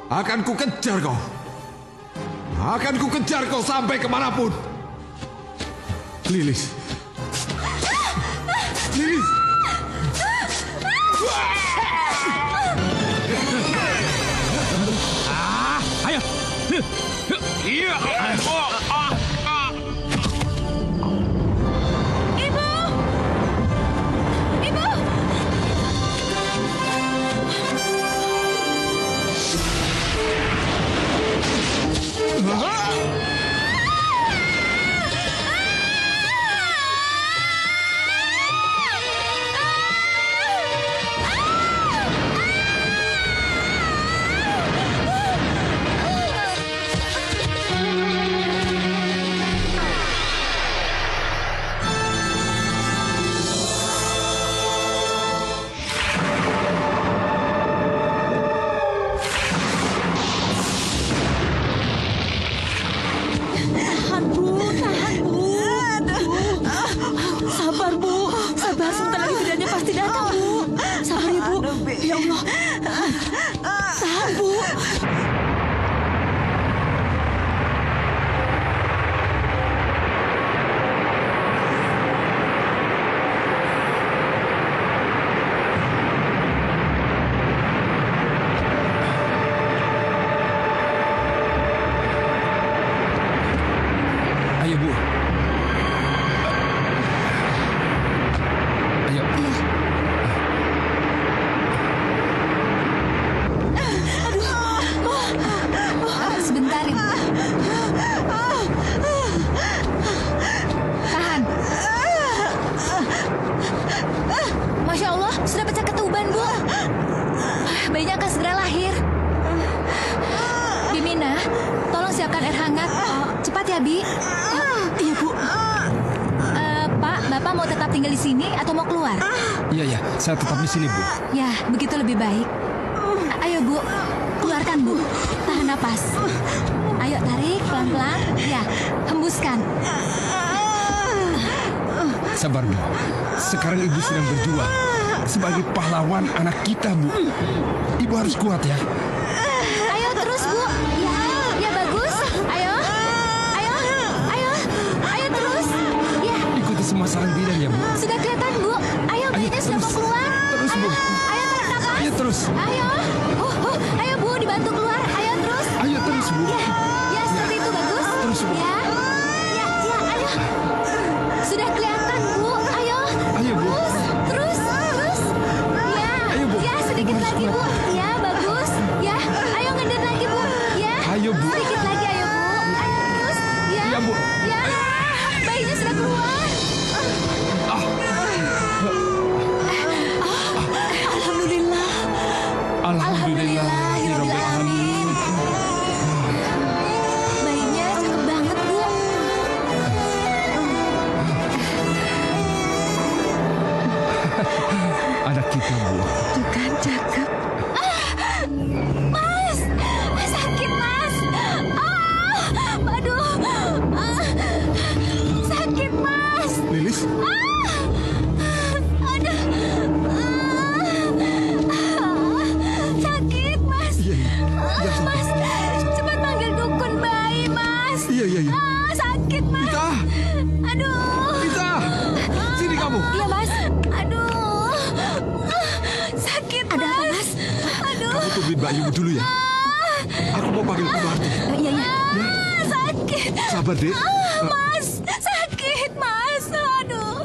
Akan ku kejar kau. Akan ku kejar kau sampai kemanapun. Lilis. Lilis. Ayo. Iya. Ibu! Ibu! Tahan, Bu. Tahan, Bu. Sabar, Bu. Sabar, sebentar lagi bidannya pasti datang, Bu. Sabar ya, Bu. Ya Allah. Tahan, Bu. Ayo, Bu. Ayo. Sebentar, Ibu. Tahan. Masya Allah, sudah pecah ketuban, Bu. Bayinya akan segera lahir. Bimina, tolong siapkan air hangat. Cepat ya, Bi. Iya, Bu. Pak, Bapak mau tetap tinggal di sini atau mau keluar? Iya, saya tetap di sini, Bu. Ya, begitu lebih baik. Ayo, Bu. Keluarkan, Bu. Tahan napas. Ayo, tarik pelan-pelan. Ya, hembuskan. Sabar, Bu. Sekarang Ibu sedang berjuang sebagai pahlawan anak kita, Bu. Ibu harus kuat ya. Ayo terus, Bu. Ya, ya bagus. Ayo. Ayo. Ayo. Ayo terus. Ya, Ikuti semua saran bidan ya, Bu. sudah kelihatan, Bu. Ayo, bayinya sudah mau terus. keluar. Terus, Bu. Ayo, tarik nafas. Ayo terus. Ayo. Ayo, Bu, dibantu keluar. Ayo terus. Ayo terus, Bu. Ya, ya seperti itu bagus. Terus, Bu. Ya. Ya, ya, ayo. Sudah kelihatan, Bu. Ayo. Ayo, Bu. Terus. Ya. Ayo, Bu. Ya, sedikit Ibu harus lagi, Bu. kuat. Ya, bagus. Ya, ayo ngendir lagi, Bu. Ya. Ayo, Bu. Sedikit lagi, ayo, Bu. Ayo terus. Ya. Iya, Bu. Ya. Bayinya sudah keluar. Alhamdulillah. Alhamdulillah, ya Rabbil alamin. Bayinya cakep banget, Bu. Anak kita, Bu. Tuh kan cakep. Mas, sakit, Mas. Aduh. Sakit, Mas. Lilis. Aduh. Sakit, Mas. Mas, cepat panggil dukun bayi, Mas. Iya. Sakit, Mas. Ita. Aduh. Ita. Sini kamu. Iya, Mas. Aduh. Sakit, Ada apa, Mas? Aduh. Kamu tungguin Mbak Ibu dulu ya. Aku mau panggil Bu Marti. Iya. Sakit. Sabar, Dek. Mas, sakit, Mas. Aduh.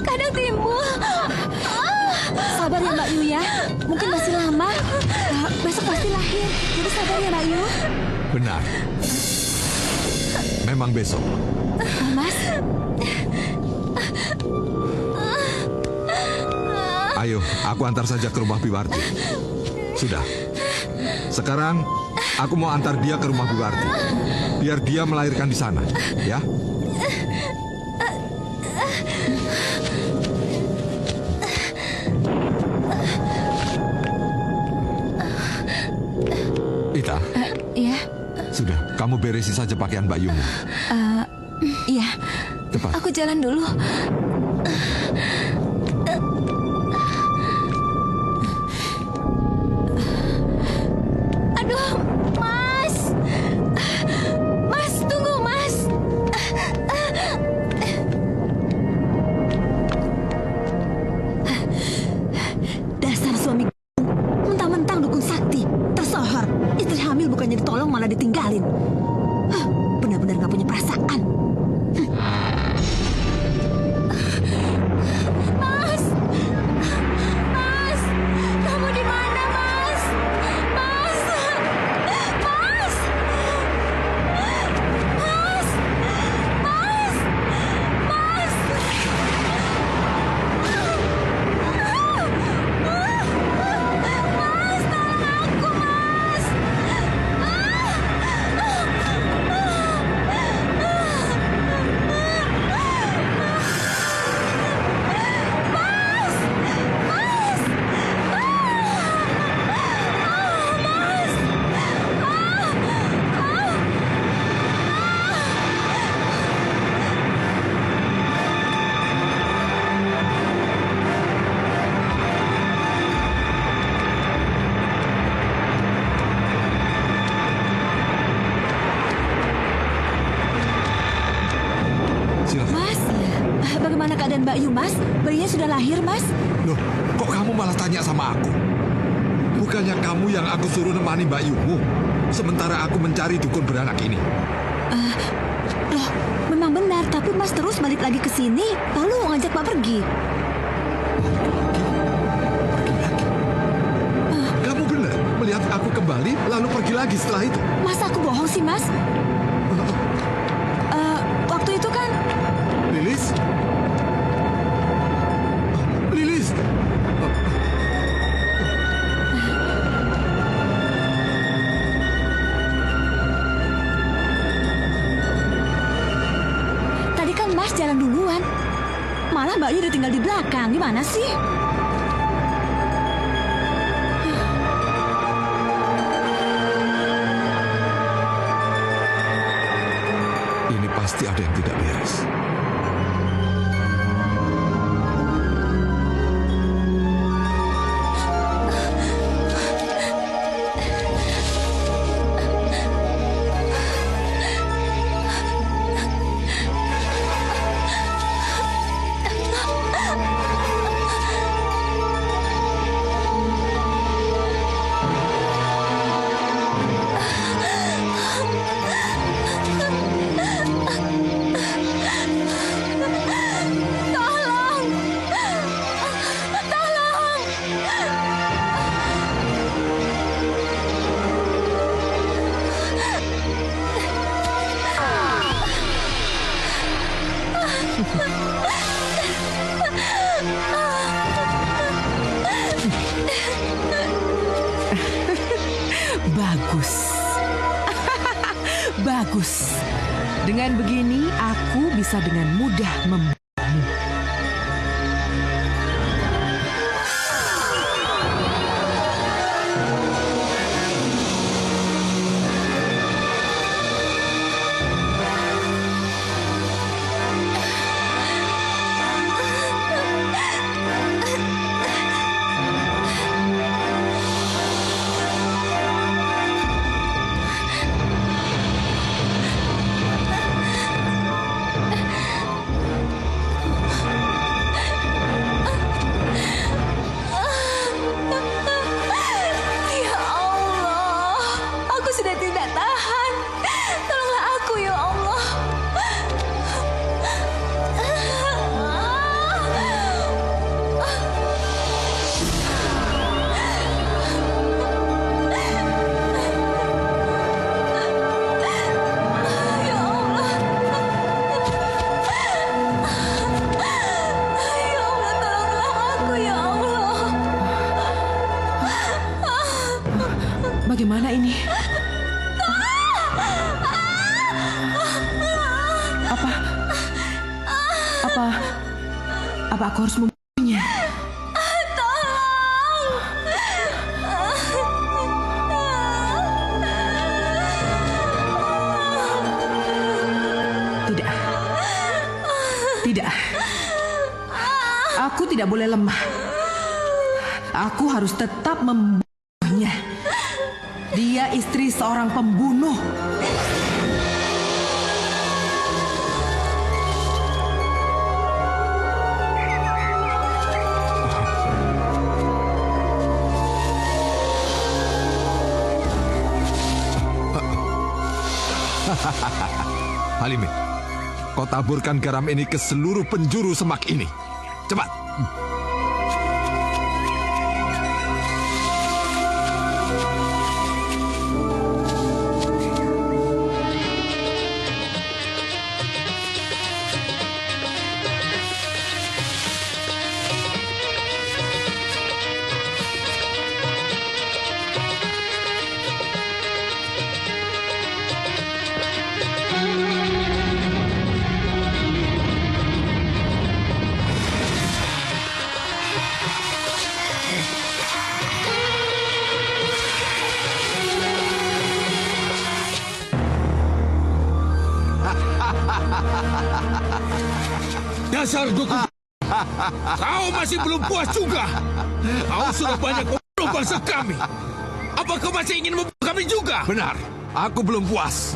kadang timbul. Sabar ya Mbak Yu ya, mungkin masih lama. Besok pasti lahir, jadi sabar ya Mbak Yu. Benar. Memang besok. Oh, Mas. Ayo, aku antar saja ke rumah Biwarti. Sudah. Sekarang aku mau antar dia ke rumah Biwarti. Biar dia melahirkan di sana, ya. Ita. Iya. Sudah, kamu beresi saja pakaian Mbak Yumu. Iya. Cepat. Aku jalan dulu. Aduh, Mas. Mas, tunggu, Mas. Dasar suami mentang-mentang dukun sakti, tersohor. Istri hamil bukannya ditolong malah ditinggalin. Benar-benar gak punya perasaan. Mas! Mas! Kamu di mana, Mas? Mas! Mas! Mas! Mas! Mas! Mas, tolong aku, Mas! Silakan. Mas, bagaimana keadaan Mbak Yu, Mas? Bayinya sudah lahir, Mas? Loh, kok kamu malah tanya sama aku? Bukannya kamu yang aku suruh nemani Mbak Yumu, sementara aku mencari dukun beranak ini. Loh, memang benar, tapi Mas terus balik lagi ke sini, lalu ngajak Pak pergi. Pergi lagi. Kamu benar melihat aku kembali, lalu pergi lagi setelah itu. Masa aku bohong sih, Mas? Waktu itu kan... Lilis? Lilis? Tadi kan Mas jalan duluan. Malah Mbak Yu udah tinggal di belakang. Gimana sih? Ini pasti ada yang tidak beres. Tolong! Tolong! Bagus. Bagus. Dengan begini aku bisa dengan mudah membunuhmu. Apa aku harus membunuhnya? Tidak. Tidak. Aku tidak boleh lemah. Aku harus tetap membunuhnya. Dia istri seorang pembunuh. Halimih, kau taburkan garam ini ke seluruh penjuru semak ini. Cepat. Dasar dukun. Kau masih belum puas juga. Kau sudah banyak membunuh bangsa kami. Apa kau masih ingin membunuh kami juga? Benar, aku belum puas.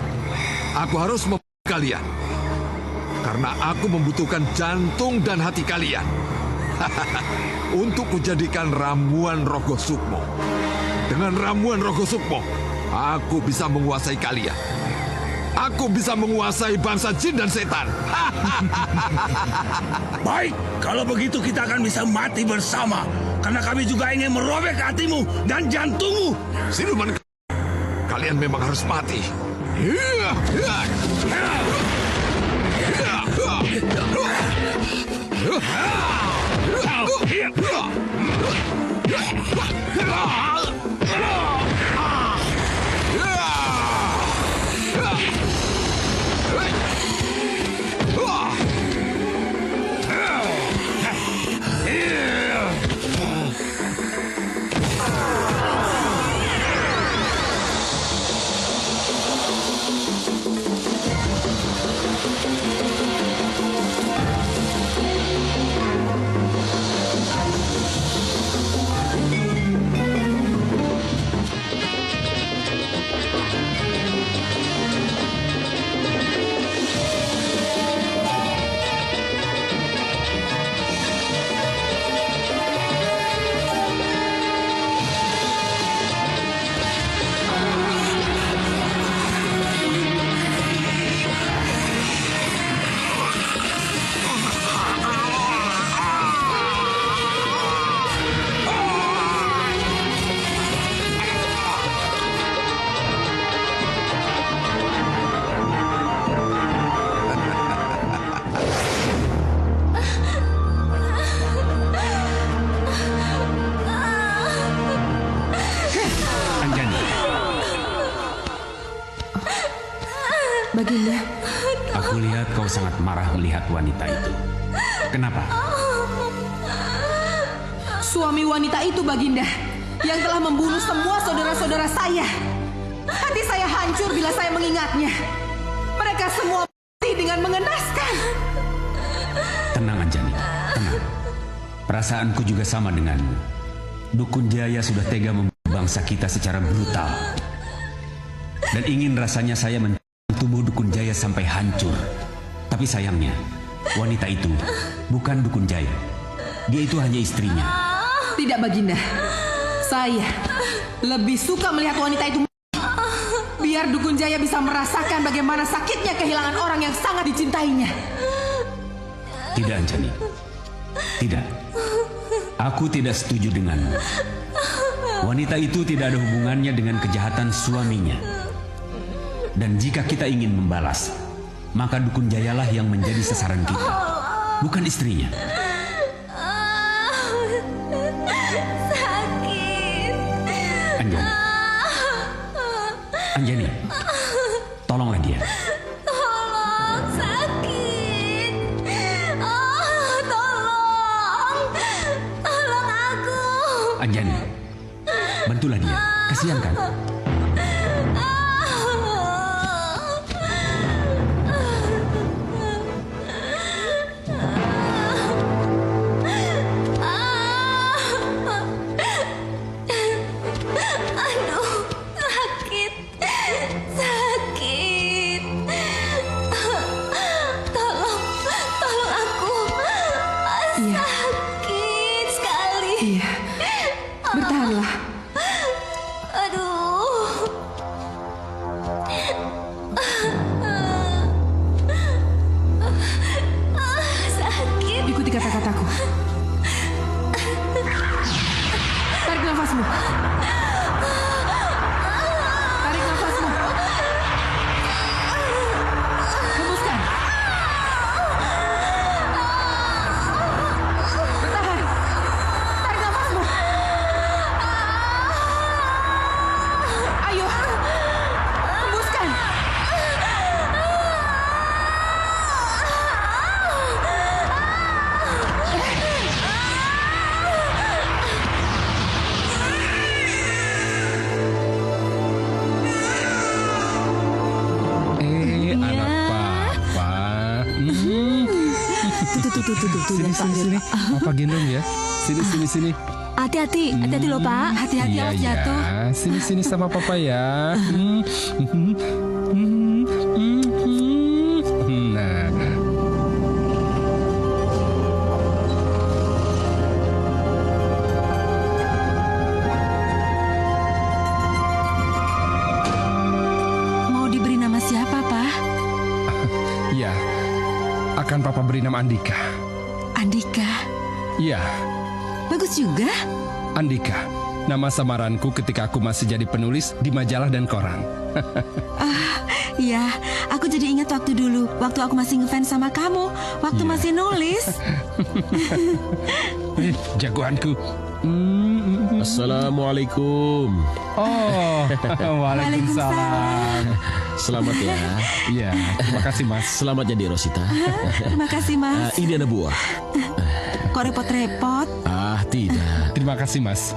Aku harus membunuh kalian. Karena aku membutuhkan jantung dan hati kalian. Untuk kujadikan ramuan Rogo Sukmo. Dengan ramuan Rogo Sukmo, aku bisa menguasai kalian. Aku bisa menguasai bangsa jin dan setan. Baik, kalau begitu kita akan bisa mati bersama. Karena kami juga ingin merobek hatimu dan jantungmu. Siluman, kalian memang harus mati. Baginda. Aku lihat kau sangat marah melihat wanita itu. Kenapa? Suami wanita itu, Baginda, yang telah membunuh semua saudara-saudara saya. Hati saya hancur bila saya mengingatnya. Mereka semua mati dengan mengenaskan. Tenang, Anjani. Tenang. Perasaanku juga sama denganmu. Dukun Jaya sudah tega membunuh bangsa kita secara brutal. Dan ingin rasanya saya tubuh Dukun Jaya sampai hancur. Tapi sayangnya, wanita itu bukan Dukun Jaya. Dia itu hanya istrinya. Tidak, Baginda. Saya lebih suka melihat wanita itu mati. Biar Dukun Jaya bisa merasakan bagaimana sakitnya kehilangan orang yang sangat dicintainya. Tidak, Anjani. Tidak. Aku tidak setuju denganmu. Wanita itu tidak ada hubungannya dengan kejahatan suaminya. Dan jika kita ingin membalas, maka Dukun Jayalah yang menjadi sasaran kita, bukan istrinya. Sakit. Anjani. Anjani, tolonglah dia. Tolong, sakit. kasihan kan? Aduh, sakit. Sakit. Tolong aku. Iya. Sakit sekali. Iya. Bertahanlah. Aduh. Sakit. Ikuti kata-kataku. Tarik nafasmu. Tarik nafasmu. Hembuskan. Bertahan. Tarik nafasmu. Ayo. Hembuskan. Anak papa. Tuh, Sini, sini, sini. Papa gendong ya. Sini, sini, sini. Hati-hati loh Pak. Hati-hati Iya, awas jatuh. ya. Sini, sini sama papa ya. Nah, Mau diberi nama siapa, Pak? ya. Akan papa beri nama Andika. Andika. Iya, Bagus juga. Andika. Nama samaranku ketika aku masih jadi penulis di majalah dan koran. Iya, aku jadi ingat waktu dulu. Waktu aku masih ngefans sama kamu. Waktu Iya. masih nulis. Jagoanku. Assalamualaikum. Oh, waalaikumsalam. Selamat ya. Iya, terima kasih Mas. Selamat jadi Rosita. Terima kasih, Mas. Ini ada buah. Kok repot-repot? Ah, tidak. Terima kasih Mas.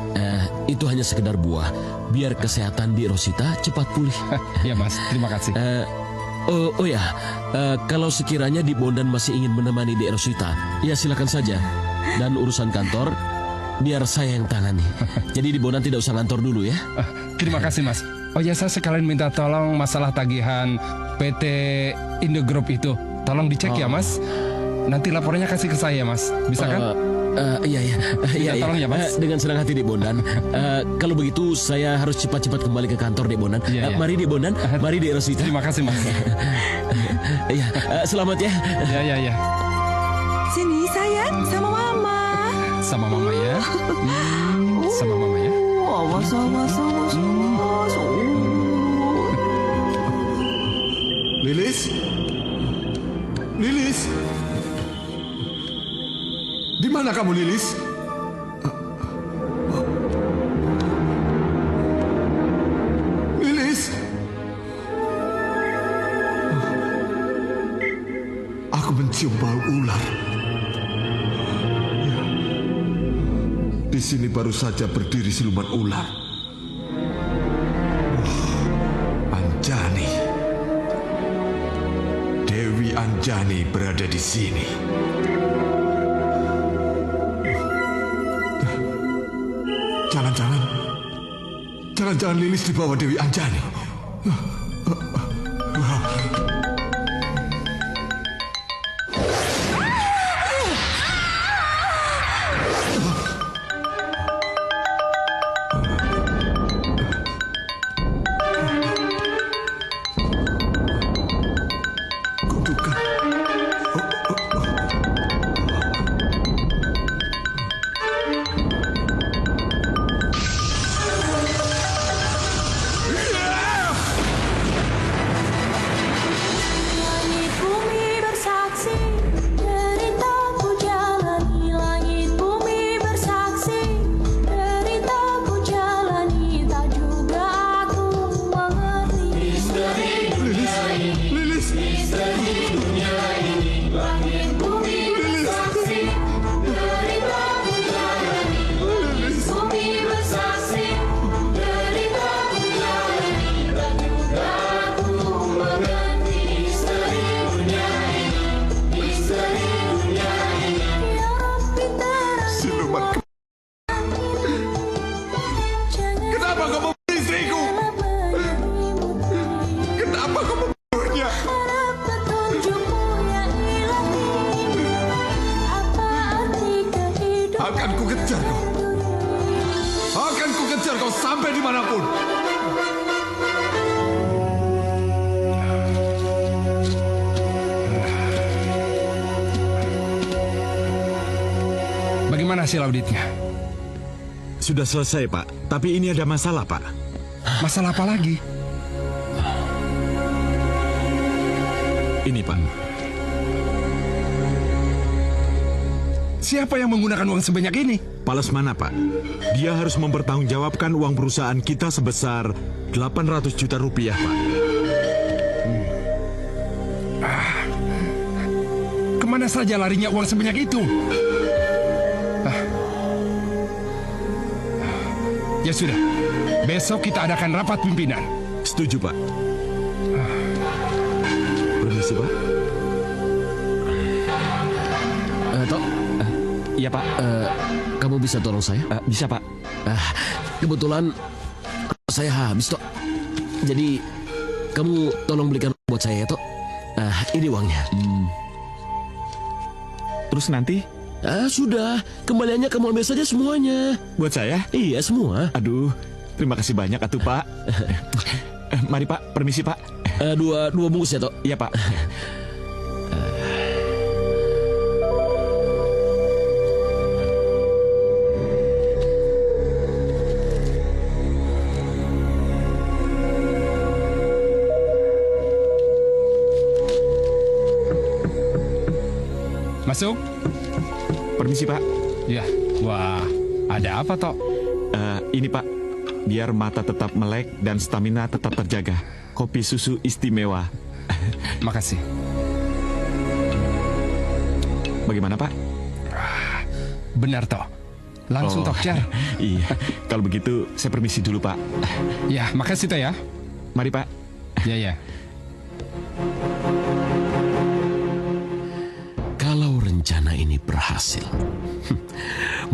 Itu hanya sekedar buah. Biar kesehatan di Rosita cepat pulih. Ya Mas, terima kasih. Oh ya, kalau sekiranya di Bondan masih ingin menemani di Rosita, ya silakan saja. Dan urusan kantor, biar saya yang tangani. Jadi di Bondan tidak usah ngantor dulu ya. Terima kasih Mas. Oh ya, saya sekalian minta tolong masalah tagihan PT Indo Group itu. Tolong dicek ya Mas. Nanti laporannya kasih ke saya Mas. Bisa kan? Iya. tolong ya, Mas. Dengan senang hati di Bondan. Kalau begitu saya harus cepat-cepat kembali ke kantor di Bondan. Iya. Mari di Bondan, mari di Rosita. Terima kasih Mas. Iya, selamat ya. Ya. Sini, sayang. Sama Mama. Sama Mama ya. Sama Mama ya. Awas. Lilis? Lilis? Di mana kamu, Lilis? Lilis? Aku mencium bau ular. Di sini baru saja berdiri siluman ular. Anjani. Dewi Anjani berada di sini. Jangan-jangan Lilis dibawa Dewi Anjani. Kutukan. Akan ku kejar kau. Akan ku kejar kau sampai dimanapun. Bagaimana hasil auditnya? Sudah selesai, Pak. Tapi ini ada masalah, Pak. Masalah apa lagi? Ini, Pak. Siapa yang menggunakan uang sebanyak ini? Pak Lesmana, Pak. Dia harus mempertanggungjawabkan uang perusahaan kita sebesar 800 juta rupiah, Pak. Kemana saja larinya uang sebanyak itu? Ya sudah, besok kita adakan rapat pimpinan. Setuju, Pak. Permisi, Pak. Tok. Iya, Pak. Kamu bisa tolong saya? Bisa, Pak. Kebetulan saya habis, Tok. Jadi kamu tolong belikan buat saya, Tok. Ini uangnya. Terus nanti? Sudah, kembaliannya kamu ambil saja semuanya. Buat saya? Iya, semua. Aduh, terima kasih banyak, atuh, Pak. Mari, Pak. Permisi, Pak. Dua bungkus ya, Tok. Iya, Pak. Masuk. Permisi, Pak. Ya, wah, ada apa, Tok? Ini, Pak. Biar mata tetap melek dan stamina tetap terjaga. Kopi susu istimewa. Makasih. Bagaimana, Pak? Benar, Tok. Langsung, Tok, Jar. Iya. Kalau begitu, saya permisi dulu, Pak. Ya, makasih, Tok, ya. Mari, Pak. Ya, ya. Kalau rencana ini berhasil,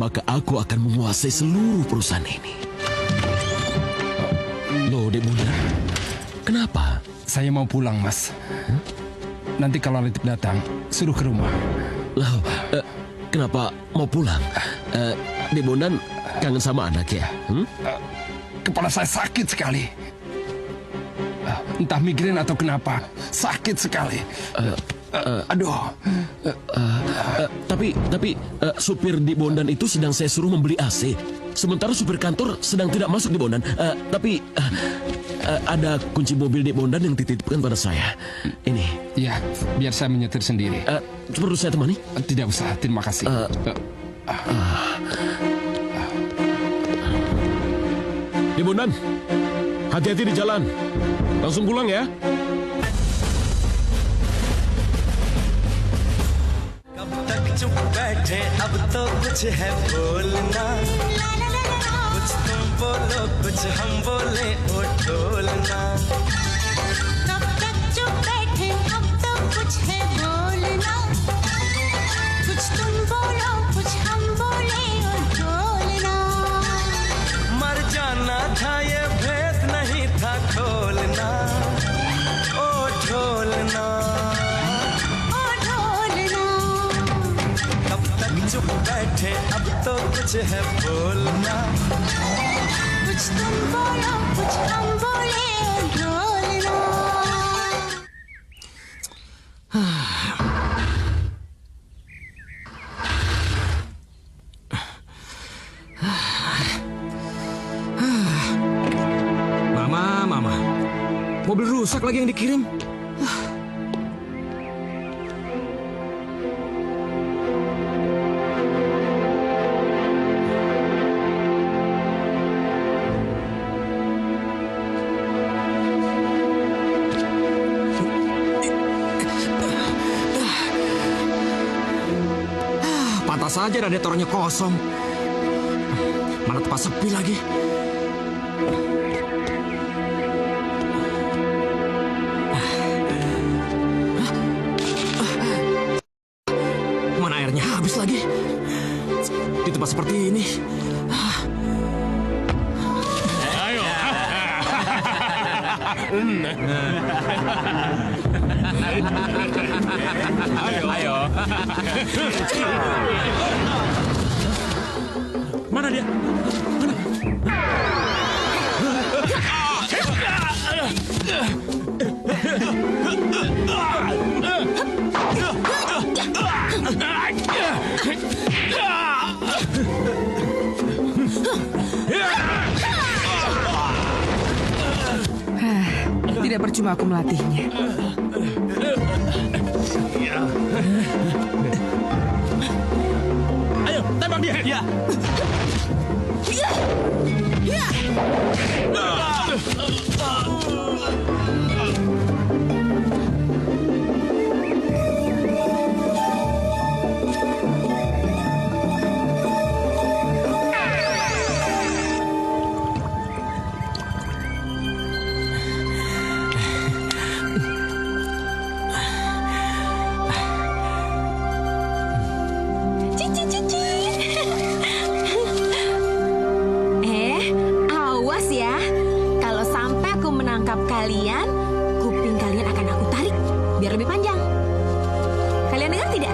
maka aku akan menguasai seluruh perusahaan ini. Loh, Dek Bunda, kenapa? Saya mau pulang, Mas. Nanti kalau Latif datang, suruh ke rumah. Loh, kenapa mau pulang? Dek Bondan kangen sama anak ya? Kepala saya sakit sekali. Entah migrain atau kenapa, sakit sekali. Aduh. Tapi supir di Bondan itu sedang saya suruh membeli AC. Sementara supir kantor sedang tidak masuk di Bondan. Tapi ada kunci mobil di Bondan yang dititipkan pada saya. Ini. Ya, biar saya menyetir sendiri. Perlu saya temani? Tidak usah, terima kasih. Di Bondan, hati-hati di jalan. Langsung pulang ya. चुप बैठे अब तो कुछ है बोलना कुछ तुम बोलो कुछ हम बोले ओ ढोलना कब तक चुप बैठे अब तो कुछ है बोलना कुछ तुम बोलो कुछ हम बोले और बोलना मर जाना था ये भेद नहीं था खोलना ओ ढोलना चुप बैठे अब तो कुछ है बोलना कुछ तुम बोलो कुछ हम बोले और ढोलना Mama, mobil rusak lagi yang dikirim. Pantas saja radiatornya kosong. Mana tempat sepi lagi. Mana airnya habis lagi. Di tempat seperti ini. Ayo. Mana dia? Tidak percuma aku melatihnya. Ayo, tembak dia. Ya. Awas ya. Kalau sampai aku menangkap kalian, kuping kalian akan aku tarik biar lebih panjang. Kalian dengar tidak?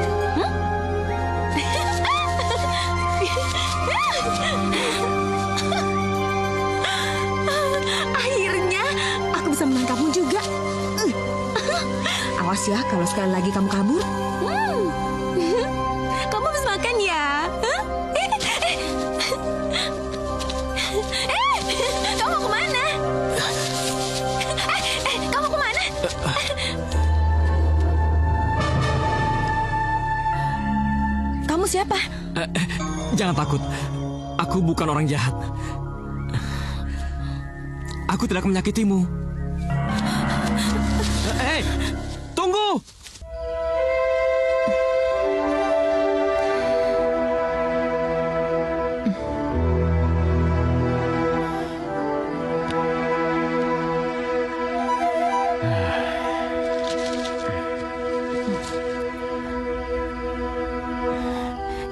Akhirnya aku bisa menangkapmu juga. Awas ya kalau sekali lagi kamu kabur. Kamu habis makan ya? Kamu mau kemana? Kamu kemana? Kamu siapa? Jangan takut. Aku bukan orang jahat. Aku tidak akan menyakitimu. Hei, tunggu!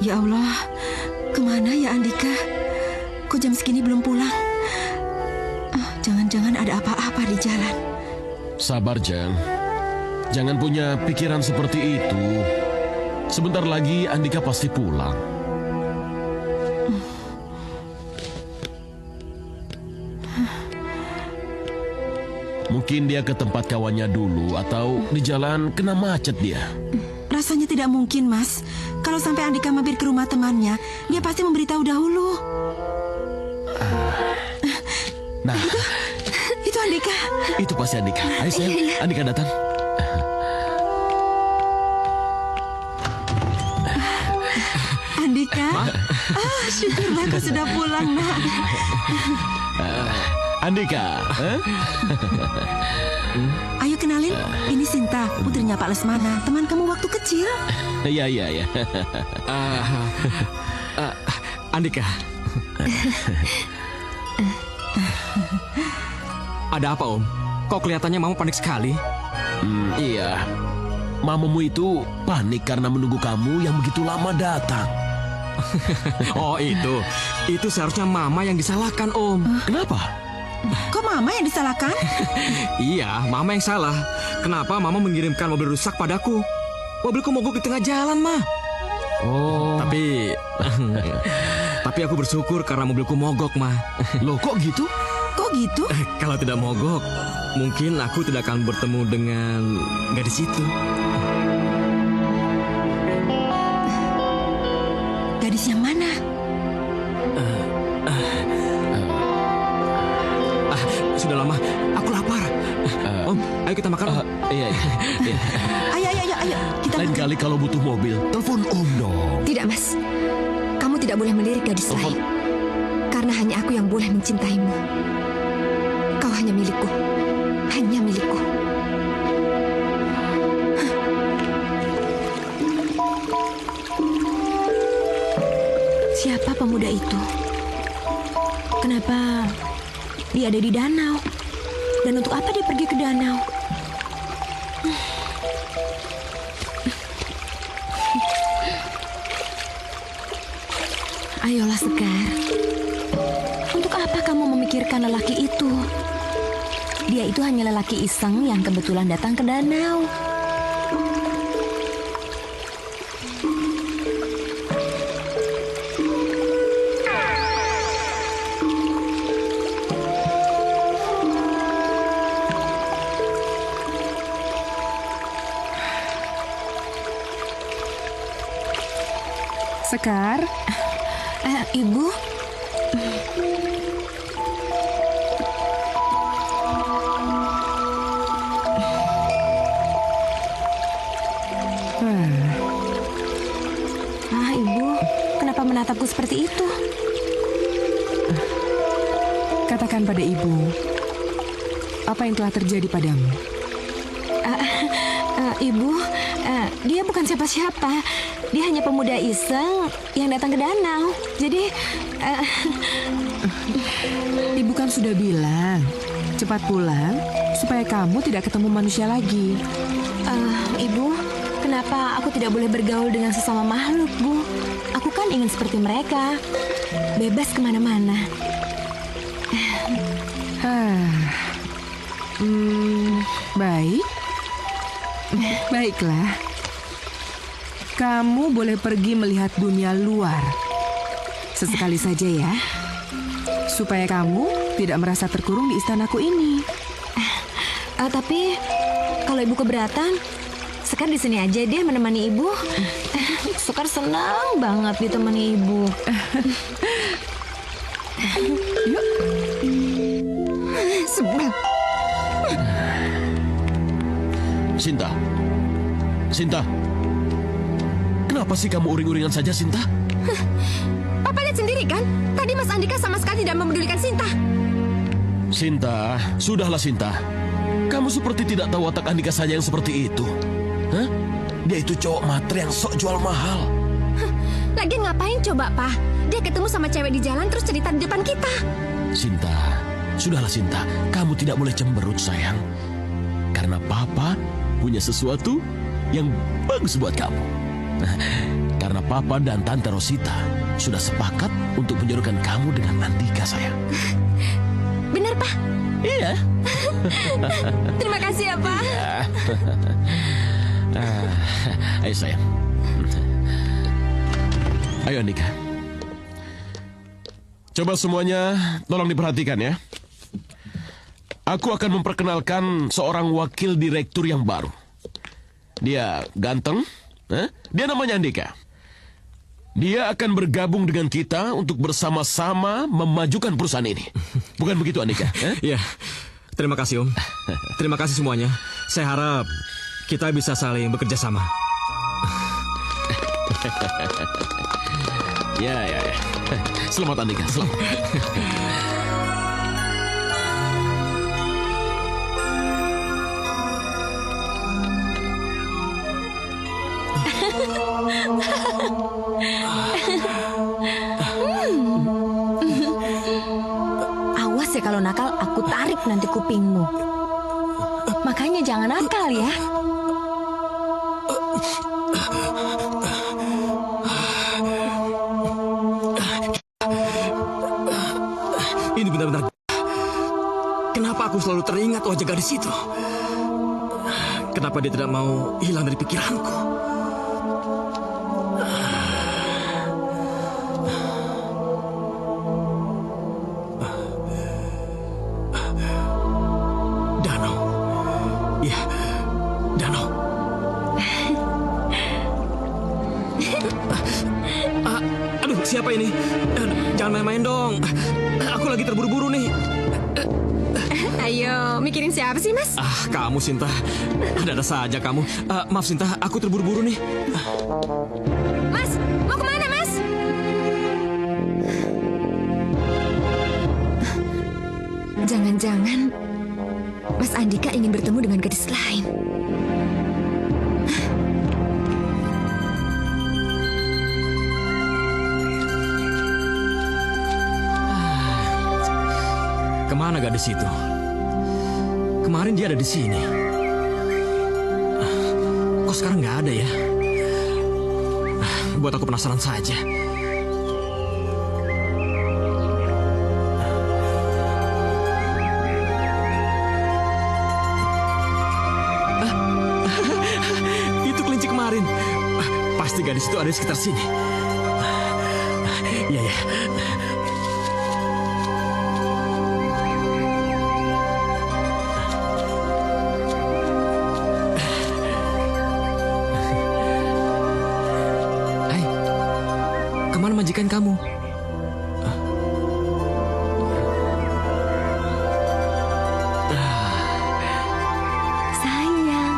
Ya Allah, kemana ya Andika? Kok jam segini belum pulang? Jangan-jangan ada apa-apa di jalan. Sabar, Jang. Jangan punya pikiran seperti itu. Sebentar lagi Andika pasti pulang. Mungkin dia ke tempat kawannya dulu atau di jalan kena macet dia. Rasanya tidak mungkin, Mas. Kalau sampai Andika mampir ke rumah temannya, dia pasti memberitahu dahulu. Nah, Itu Andika. itu pasti Andika. Ayo sayang, Andika datang. Andika? Syukurlah kau sudah pulang, nak. Andika, Ayo kenalin, ini Sinta, putrinya Pak Lesmana, teman kamu waktu kecil. Iya. Andika. Ada apa, Om? Kok kelihatannya Mama panik sekali? Iya. Mamamu itu panik karena menunggu kamu yang begitu lama datang. Oh, itu. Itu seharusnya Mama yang disalahkan, Om. Kenapa? Kok Mama yang disalahkan? Iya, Mama yang salah. Kenapa Mama mengirimkan mobil rusak padaku? Mobilku mogok di tengah jalan, Ma. Oh. Tapi aku bersyukur karena mobilku mogok, Ma. Loh, kok gitu? Kok gitu? Kalau tidak mogok, mungkin aku tidak akan bertemu dengan gadis itu. Gadis yang mana? Sudah lama, aku lapar. Om, ayo kita makan, Om. Iya. Ayo, kita Lain makan. kali kalau butuh mobil, telepon Om dong. Tidak, Mas. Kamu tidak boleh melirik gadis lain. Karena hanya aku yang boleh mencintaimu. Kau hanya milikku. Hanya milikku. Siapa pemuda itu? Kenapa dia ada di danau? Dan untuk apa dia pergi ke danau? Ayolah Sekar. Untuk apa kamu memikirkan lelaki itu? Dia itu hanya lelaki iseng yang kebetulan datang ke danau. Sekar, Ibu, Ibu, kenapa menatapku seperti itu? katakan pada ibu, apa yang telah terjadi padamu? Ibu, dia bukan siapa-siapa. Dia hanya pemuda iseng yang datang ke danau. Jadi, Ibu kan sudah bilang, cepat pulang supaya kamu tidak ketemu manusia lagi. Ibu, kenapa aku tidak boleh bergaul dengan sesama makhluk, Bu? Aku kan ingin seperti mereka, bebas kemana-mana. Baik. Baiklah. Kamu boleh pergi melihat dunia luar. Sesekali saja ya. Supaya kamu tidak merasa terkurung di istanaku ini. Tapi kalau Ibu keberatan, Sekar di sini aja deh menemani Ibu. Sekar senang banget ditemani Ibu. Yuk. Sebel. Sinta. Kenapa sih kamu uring-uringan saja, Sinta? Papa lihat sendiri kan? Tadi Mas Andika sama sekali tidak memedulikan Sinta. Sinta, sudahlah Sinta. Kamu seperti tidak tahu watak Andika saja yang seperti itu. Hah? Dia itu cowok matre yang sok jual mahal. Lagi ngapain coba, Pak? Dia ketemu sama cewek di jalan terus cerita di depan kita. Sinta, sudahlah Sinta. Kamu tidak boleh cemberut, sayang. Karena Papa punya sesuatu yang bagus buat kamu. Karena Papa dan Tante Rosita sudah sepakat untuk menjodohkan kamu dengan Andika, sayang. Benar, Pak? Iya. Terima kasih ya, Pak. Ayo, sayang. Ayo, Andika. Coba semuanya tolong diperhatikan ya. Aku akan memperkenalkan seorang wakil direktur yang baru. Dia ganteng, dia namanya Andika. Dia akan bergabung dengan kita untuk bersama-sama memajukan perusahaan ini. Bukan begitu, Andika? Iya, terima kasih Om. Terima kasih semuanya. Saya harap kita bisa saling bekerja sama. Ya. Selamat, Andika, selamat. Awas ya kalau nakal, aku tarik nanti kupingmu. Makanya jangan nakal ya. Ini benar-benar. Kenapa aku selalu teringat wajah gadis itu? Kenapa dia tidak mau hilang dari pikiranku? Siapa ini? Jangan main-main dong. Aku lagi terburu-buru nih. Ayo, mikirin siapa sih, Mas? Kamu, Sinta. Ada-ada saja kamu. Maaf, Sinta. Aku terburu-buru nih. Mas, mau kemana, Mas? Jangan-jangan Mas Andika ingin bertemu dengan gadis lain. Kemana gadis itu? Kemarin dia ada di sini. Kok sekarang nggak ada ya? Buat aku penasaran saja. Itu kelinci kemarin. Pasti gadis itu ada di sekitar sini. Iya ya. kemana majikan kamu? Sayang.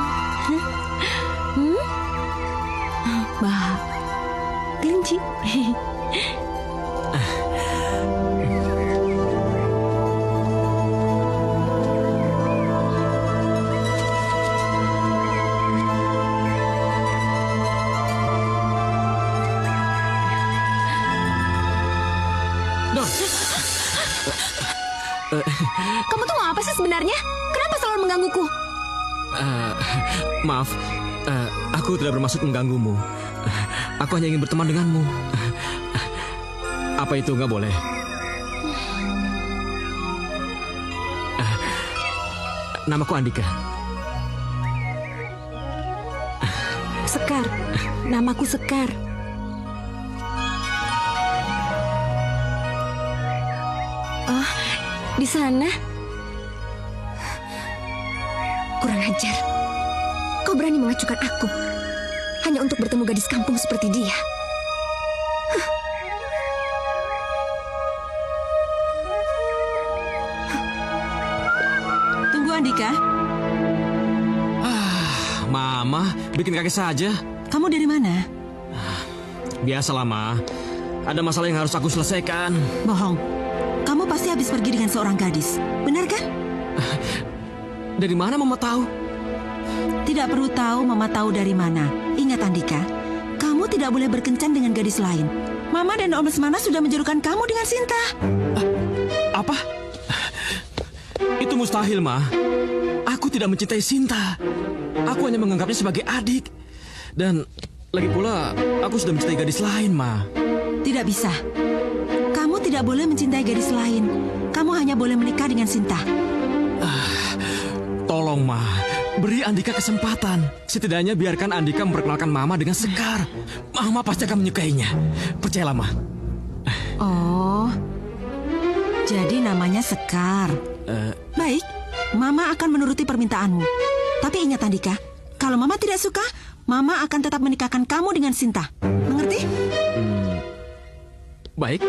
Bah, kelinci. Kamu tuh mau apa sih sebenarnya? Kenapa selalu menggangguku? Maaf, aku tidak bermaksud mengganggumu. Aku hanya ingin berteman denganmu. Apa itu nggak boleh? Namaku Andika. Sekar. Namaku Sekar. Oh, di sana. Kurang ajar. Kau berani mengacukan aku hanya untuk bertemu gadis kampung seperti dia. Tunggu Andika. Mama, bikin kaget saja. Kamu dari mana? Biasalah, Ma. Ada masalah yang harus aku selesaikan. Bohong. Kamu pasti habis pergi dengan seorang gadis. Benar kan? Dari mana Mama tahu? Tidak perlu tahu Mama tahu dari mana. Ingat Andika, kamu tidak boleh berkencan dengan gadis lain. Mama dan Om Lesmana sudah menjodohkan kamu dengan Sinta. Apa? Itu mustahil, Ma. Aku tidak mencintai Sinta. Aku hanya menganggapnya sebagai adik. Dan lagi pula, aku sudah mencintai gadis lain, Ma. Tidak bisa. Kamu tidak boleh mencintai gadis lain. Kamu hanya boleh menikah dengan Sinta. Tolong, Ma. Beri Andika kesempatan. Setidaknya biarkan Andika memperkenalkan Mama dengan Sekar. Mama pasti akan menyukainya. Percayalah, Ma. Oh, jadi namanya Sekar. Baik, Mama akan menuruti permintaanmu. Tapi ingat Andika, kalau Mama tidak suka, Mama akan tetap menikahkan kamu dengan Sinta. Mengerti? Baik.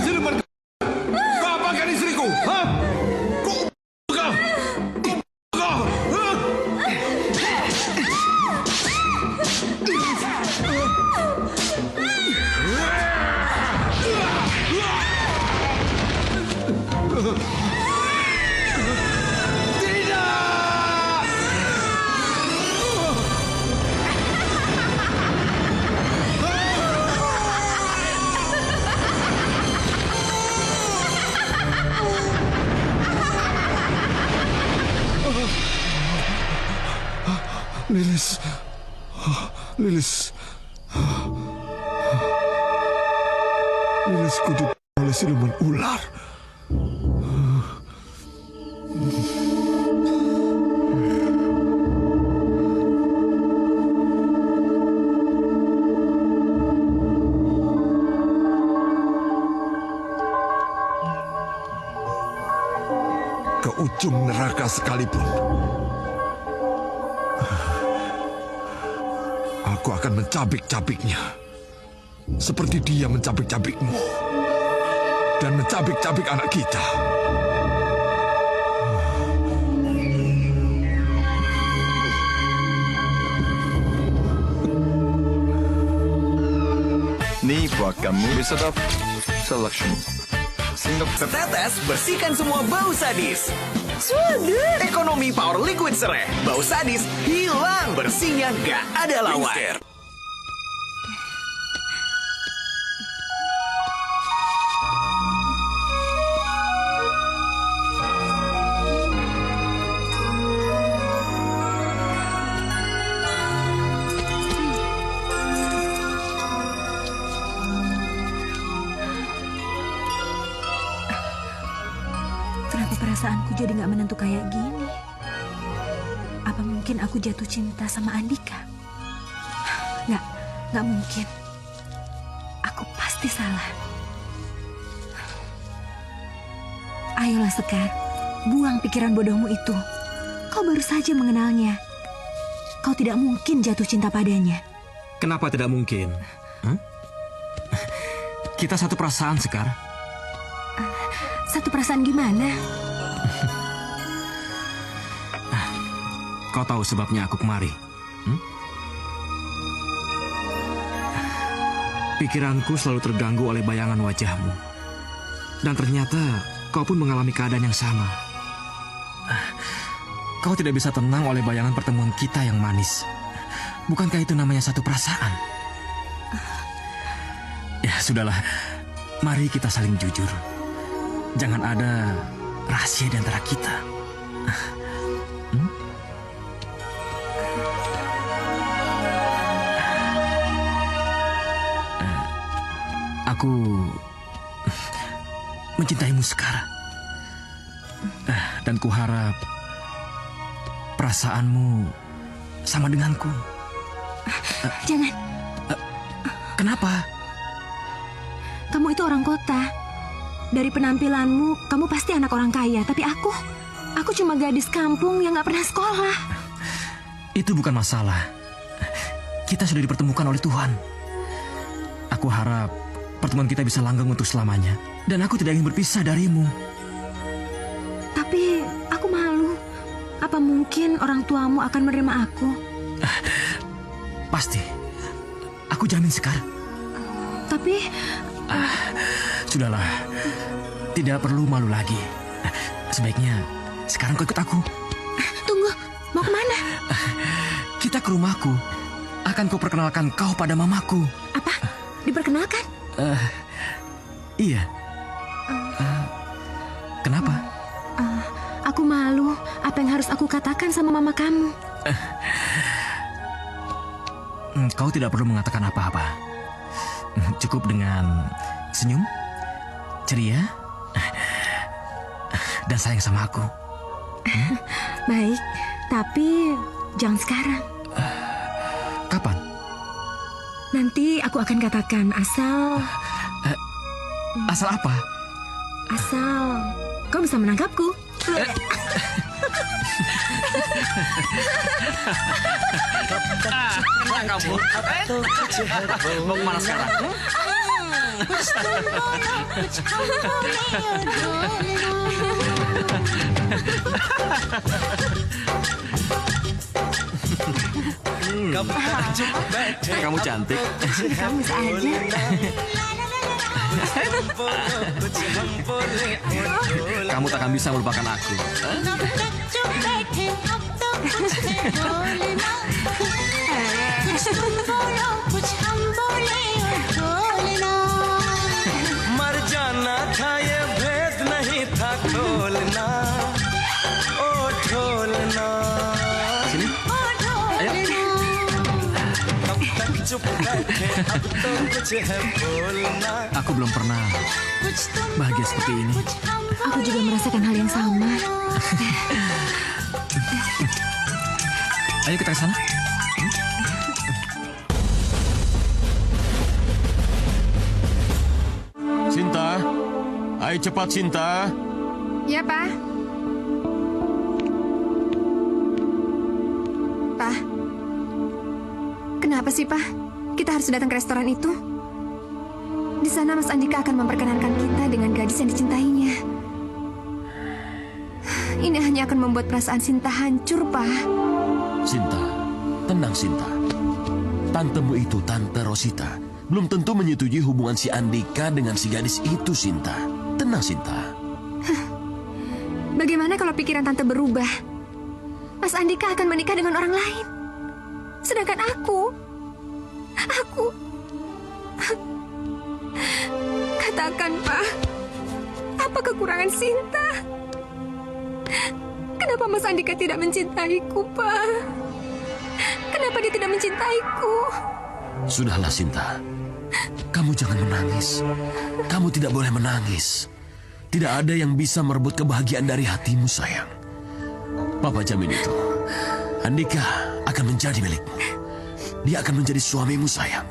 Siluman, kau apakan istriku? Hah? Kau? Lilis. Lilis. Lilisku dibunuh oleh siluman ular. Ke ujung neraka sekalipun, aku akan mencabik-cabiknya. Seperti dia mencabik-cabikmu. Dan mencabik-cabik anak kita. Nih buat kamu Wizard of Selection. Tetes bersihkan semua bau sadis. Ekonomi Power Liquid Sereh. Bau sadis hilang, bersihnya gak ada lawan. Kenapa perasaanku jadi gak menentu kayak gini? Apa mungkin aku jatuh cinta sama Andika? Gak mungkin. Aku pasti salah. Ayolah Sekar, buang pikiran bodohmu itu. Kau baru saja mengenalnya. Kau tidak mungkin jatuh cinta padanya. Kenapa tidak mungkin? Kita satu perasaan, Sekar. Satu perasaan gimana? Kau tahu sebabnya aku kemari. Pikiranku selalu terganggu oleh bayangan wajahmu. Dan ternyata kau pun mengalami keadaan yang sama. Kau tidak bisa tenang oleh bayangan pertemuan kita yang manis. Bukankah itu namanya satu perasaan? Ya, sudahlah. Mari kita saling jujur. Jangan ada rahasia di antara kita. Aku mencintaimu sekarang. Dan kuharap perasaanmu sama denganku. Jangan. Kenapa? Kamu itu orang kota. Dari penampilanmu, kamu pasti anak orang kaya. Tapi aku cuma gadis kampung yang gak pernah sekolah. Itu bukan masalah. Kita sudah dipertemukan oleh Tuhan. Aku harap pertemuan kita bisa langgeng untuk selamanya. Dan aku tidak ingin berpisah darimu. Tapi aku malu. Apa mungkin orang tuamu akan menerima aku? Pasti. Aku jamin Sekar. Tapi... Sudahlah. Tidak perlu malu lagi. Sebaiknya sekarang kau ikut aku. Tunggu. Mau kemana? Kita ke rumahku. Akan ku perkenalkan kau pada mamaku. Apa? Diperkenalkan? Iya. Kenapa? Aku malu. Apa yang harus aku katakan sama mama kamu? Kau tidak perlu mengatakan apa-apa. Cukup dengan senyum, ceria, dan sayang sama aku. Baik, tapi jangan sekarang. Kapan? Nanti aku akan katakan asal... Asal apa? Asal kau bisa menangkapku. Kena kamu. Mau kemana sekarang? Kamu cantik. Kamu bisa aja. Kamu takkan bisa melupakan aku. मर जाना था ये भेद नहीं था खोलना ओ ढोलना Sini. Ayo. कब तक चुप बैठे अब तो कुछ है बोलना Aku belum pernah bahagia seperti ini. Aku juga merasakan hal yang sama. Ayo kita ke sana. Sinta, ayo cepat Sinta. Ya, Pak. Pak, kenapa sih, Pak? Kita harus datang ke restoran itu. Di sana Mas Andika akan memperkenalkan kita dengan gadis yang dicintainya. Ini hanya akan membuat perasaan Sinta hancur, Pak. Sinta, tenang Sinta. Tantemu itu Tante Rosita belum tentu menyetujui hubungan si Andika dengan si gadis itu, Sinta. Tenang, Sinta. Bagaimana kalau pikiran Tante berubah? Mas Andika akan menikah dengan orang lain. Sedangkan aku... Katakan, Pak. Apa kekurangan Sinta? Kenapa Mas Andika tidak mencintaiku, Pak? Kenapa dia tidak mencintaiku? Sudahlah, Sinta. Kamu jangan menangis. Kamu tidak boleh menangis. Tidak ada yang bisa merebut kebahagiaan dari hatimu, sayang. Papa jamin itu. Andika akan menjadi milikmu. Dia akan menjadi suamimu, sayang.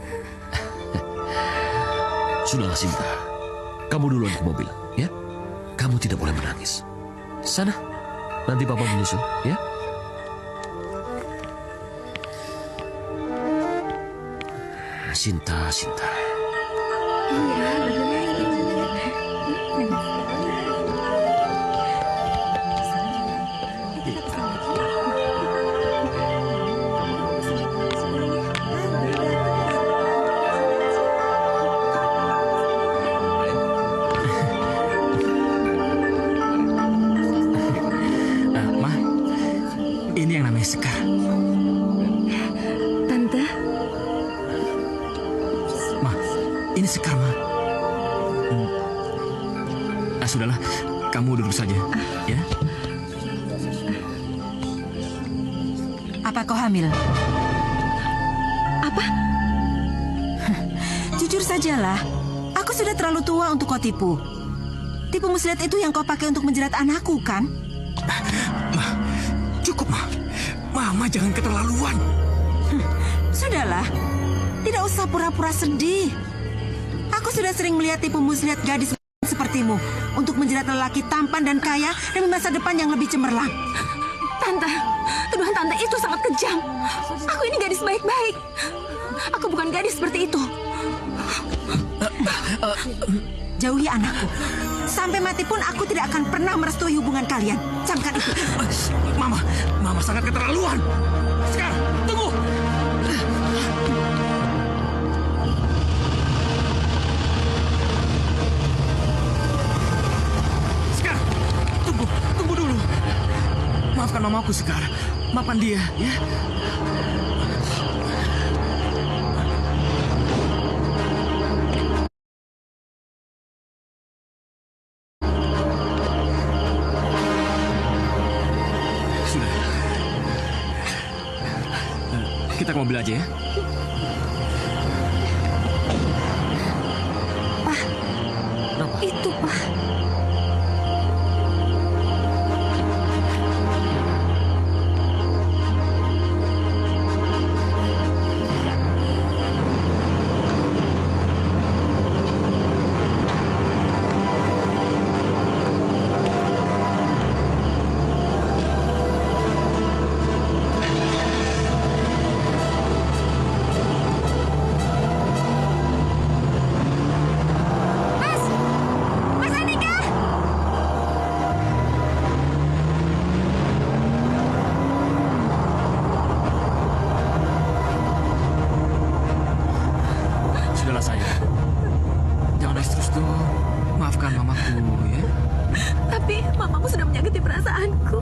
Sudahlah, Sinta. Kamu duluan ke mobil, ya? kamu tidak boleh menangis. Sana, nanti Papa menyusul, ya? Sinta, Sinta. Ma, ini yang namanya Sekar. Tante, Ma, ini Sekar, Ma. Sudahlah, kamu duduk saja, ya. Apa kau hamil? apa? Jujur sajalah, aku sudah terlalu tua untuk kau tipu. Tipu muslihat itu yang kau pakai untuk menjerat anakku, kan? Cukup, Ma. Mama jangan keterlaluan. Sudahlah, tidak usah pura-pura sedih. Aku sudah sering melihat tipu muslihat gadis sepertimu untuk menjerat lelaki tampan dan kaya demi masa depan yang lebih cemerlang. Tante, tuduhan tante itu sangat kejam. Aku ini gadis baik-baik. Aku bukan gadis seperti itu. Jauhi anakku. Sampai mati pun aku tidak akan pernah merestui hubungan kalian. Camkan itu. Mama sangat keterlaluan. Sekarang, tunggu. Sekarang, tunggu dulu. Maafkan mamaku, Sekar. Maafkan dia, ya. Kita ke mobil aja ya. Pak, itu Pak. Tapi mamamu sudah menyakiti perasaanku.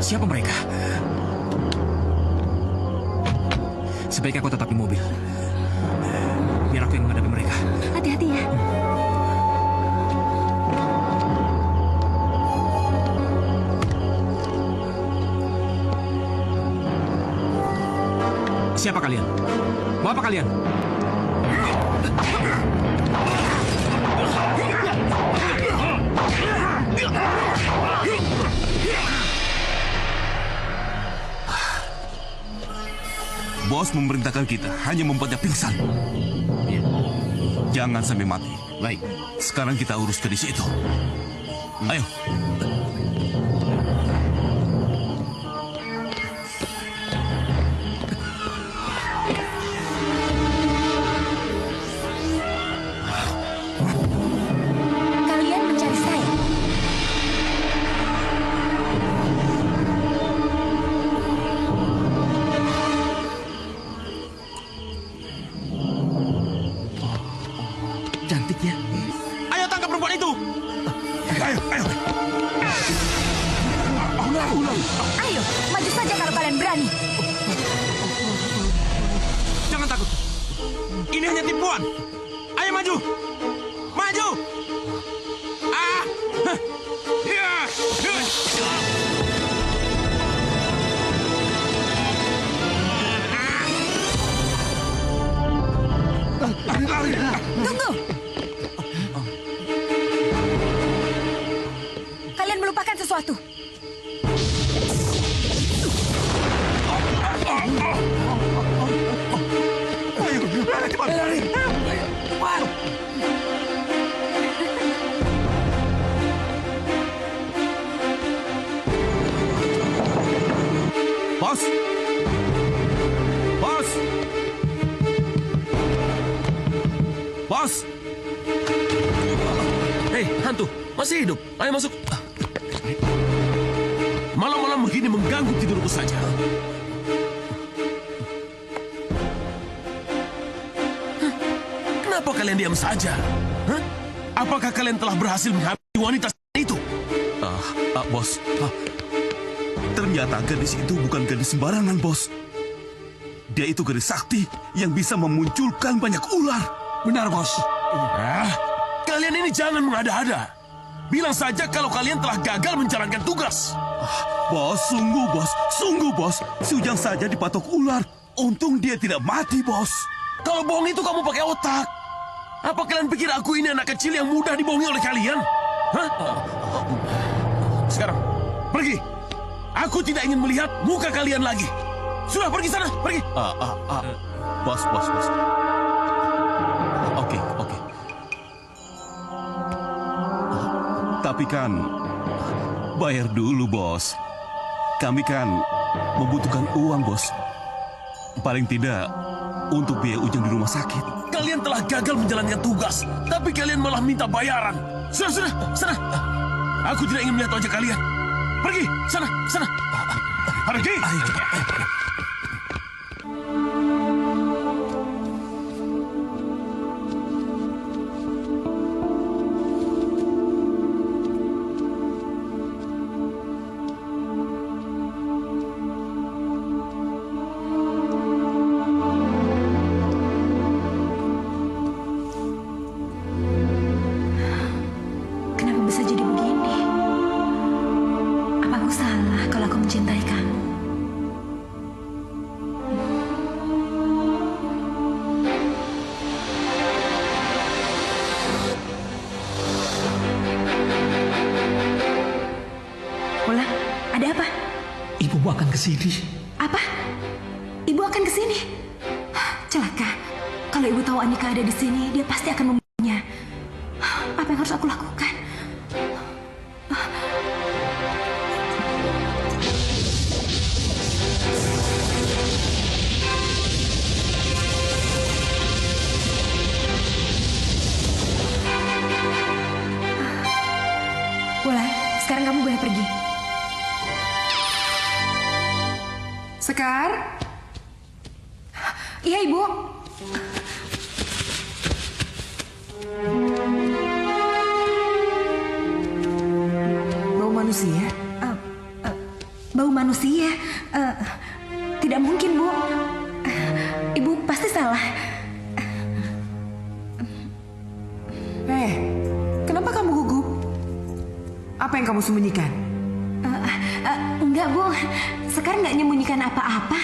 Siapa mereka? Sebaiknya kau tetap di mobil. Biar aku yang menghadapi mereka. Hati-hati ya. Siapa kalian? Mau apa kalian? Bos memerintahkan kita hanya membuatnya pingsan. Jangan sampai mati. Baik. Sekarang kita urus gadis itu. Ayo. Kalian mencari saya. Cantiknya. Ayo tangkap perempuan itu. Ayo. Ayo, maju saja kalau kalian berani. Jangan takut. Ini hanya tipuan. Ayo maju. Maju. Tunggu! Kalian melupakan sesuatu. Ayo, lari cepat. Lari. Cepat. Bos! Bos! Bos! Hei, hantu, masih hidup. Ayo masuk. Malam-malam begini mengganggu tidurku saja. Hah? Kenapa kalian diam saja? Hah? Apakah kalian telah berhasil menghamili wanita itu? Bos. Ternyata gadis itu bukan gadis sembarangan, Bos. Dia itu gadis sakti yang bisa memunculkan banyak ular. Benar, Bos. Kalian ini jangan mengada-ada. Bilang saja kalau kalian telah gagal menjalankan tugas. Bos, sungguh, Bos. Si Ujang saja dipatok ular. Untung dia tidak mati, Bos. Kalau bohong itu kamu pakai otak. Apa kalian pikir aku ini anak kecil yang mudah dibohongi oleh kalian? Hah? Sekarang, pergi. Aku tidak ingin melihat muka kalian lagi. Sudah, pergi sana, pergi. Bos. Oke. Tapi kan, bayar dulu, Bos. Kami kan membutuhkan uang, Bos. Paling tidak untuk biaya Ujang di rumah sakit. Kalian telah gagal menjalankan tugas, tapi kalian malah minta bayaran. Sudah, sana. Aku tidak ingin melihat wajah kalian. Pergi, sana. Pergi. Kenapa bisa jadi begini? Apa aku salah kalau aku mencintai kamu? Pola, ada apa? Ibu akan ke sini. Apa? Ibu akan ke sini? Celaka. Kalau ibu tahu Andika ada di sini, dia pasti akan membunuhnya. Apa yang harus aku lakukan? Wulan, sekarang kamu boleh pergi. Sekar? Iya, Ibu. Bau manusia? Bau manusia? Tidak mungkin, Bu. Ibu pasti salah. Kenapa kamu gugup? Apa yang kamu sembunyikan? Enggak, Bu. Sekarang nggak menyembunyikan apa-apa.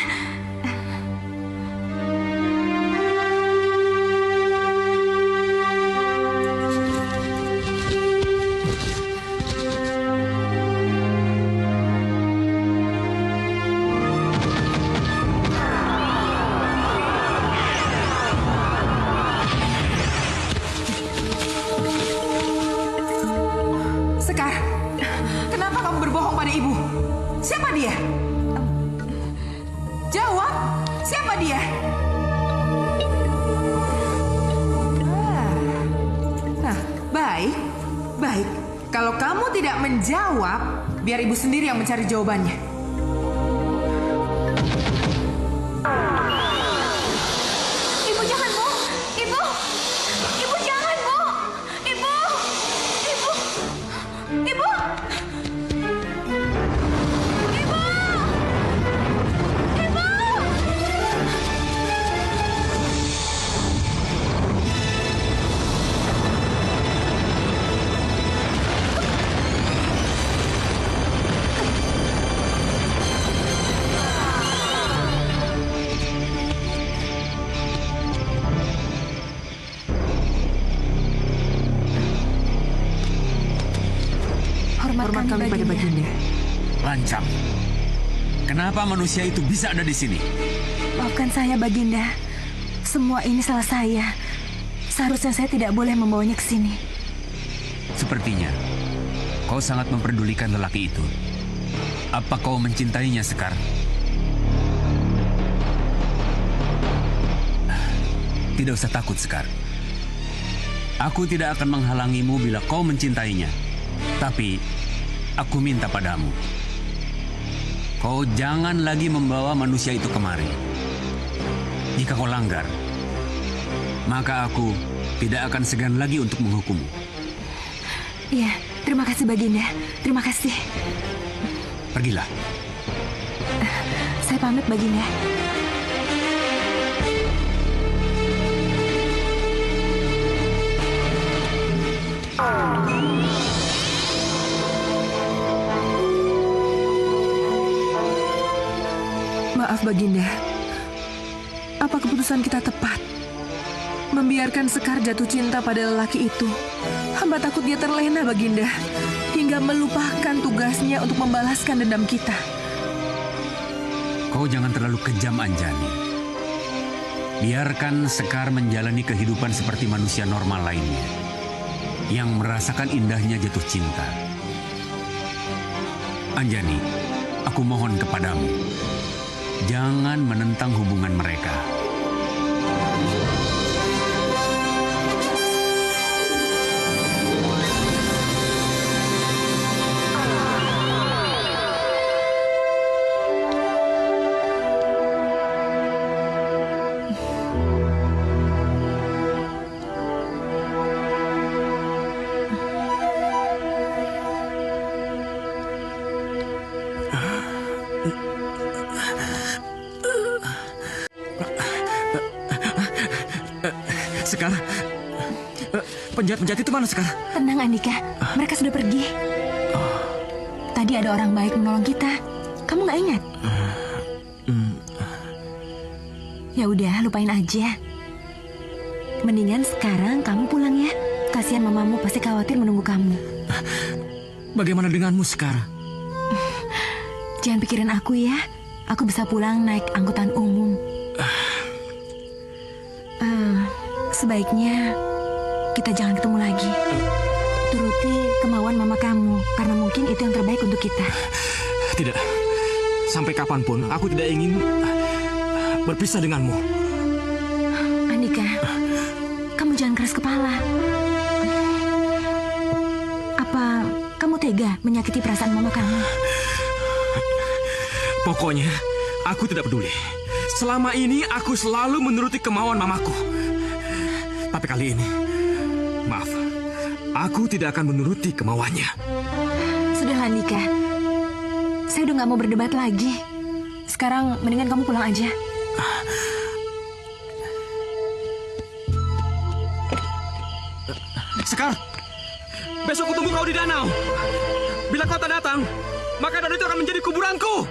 Sekar, kenapa kamu berbohong pada ibu? Siapa dia? Jawab, siapa dia? Baik. Kalau kamu tidak menjawab, biar ibu sendiri yang mencari jawabannya. Ibu jangan, Bu. Ibu jangan, Bu. Ibu. hormat kami pada Baginda. Lancang. Kenapa manusia itu bisa ada di sini? Maafkan saya, Baginda. Semua ini salah saya. Seharusnya saya tidak boleh membawanya ke sini. Sepertinya kau sangat memperdulikan lelaki itu. Apa kau mencintainya, Sekar? Tidak usah takut, Sekar. Aku tidak akan menghalangimu bila kau mencintainya. Tapi aku minta padamu, kau jangan lagi membawa manusia itu kemari. Jika kau langgar, maka aku tidak akan segan lagi untuk menghukummu. Iya, terima kasih Baginda. Terima kasih. Pergilah. Saya pamit, Baginda. Maaf Baginda, apa keputusan kita tepat? Membiarkan Sekar jatuh cinta pada lelaki itu. Hamba takut dia terlena Baginda, hingga melupakan tugasnya untuk membalaskan dendam kita. Kau jangan terlalu kejam, Anjani. Biarkan Sekar menjalani kehidupan seperti manusia normal lainnya, yang merasakan indahnya jatuh cinta. Anjani, aku mohon kepadamu, jangan menentang hubungan mereka. Sekar, penjahat-penjahat itu mana, Sekar? Tenang, Andika. Mereka sudah pergi. Tadi ada orang baik menolong kita. Kamu nggak ingat? Ya udah, lupain aja. Mendingan sekarang kamu pulang ya. Kasihan mamamu pasti khawatir menunggu kamu. Bagaimana denganmu, Sekar? Jangan pikirin aku ya. Aku bisa pulang naik angkutan umum. Sebaiknya kita jangan ketemu lagi. Turuti kemauan mama kamu, karena mungkin itu yang terbaik untuk kita. Tidak. Sampai kapanpun aku tidak ingin berpisah denganmu. Andika, kamu jangan keras kepala. Apa kamu tega menyakiti perasaan mama kamu? Pokoknya, aku tidak peduli. Selama ini aku selalu menuruti kemauan mamaku. Tapi kali ini, maaf, aku tidak akan menuruti kemauannya. Sudahlah, Andika. Saya udah nggak mau berdebat lagi. Sekarang mendingan kamu pulang aja. Sekar, besok kutunggu kau di danau. Bila kau tak datang, maka danau itu akan menjadi kuburanku.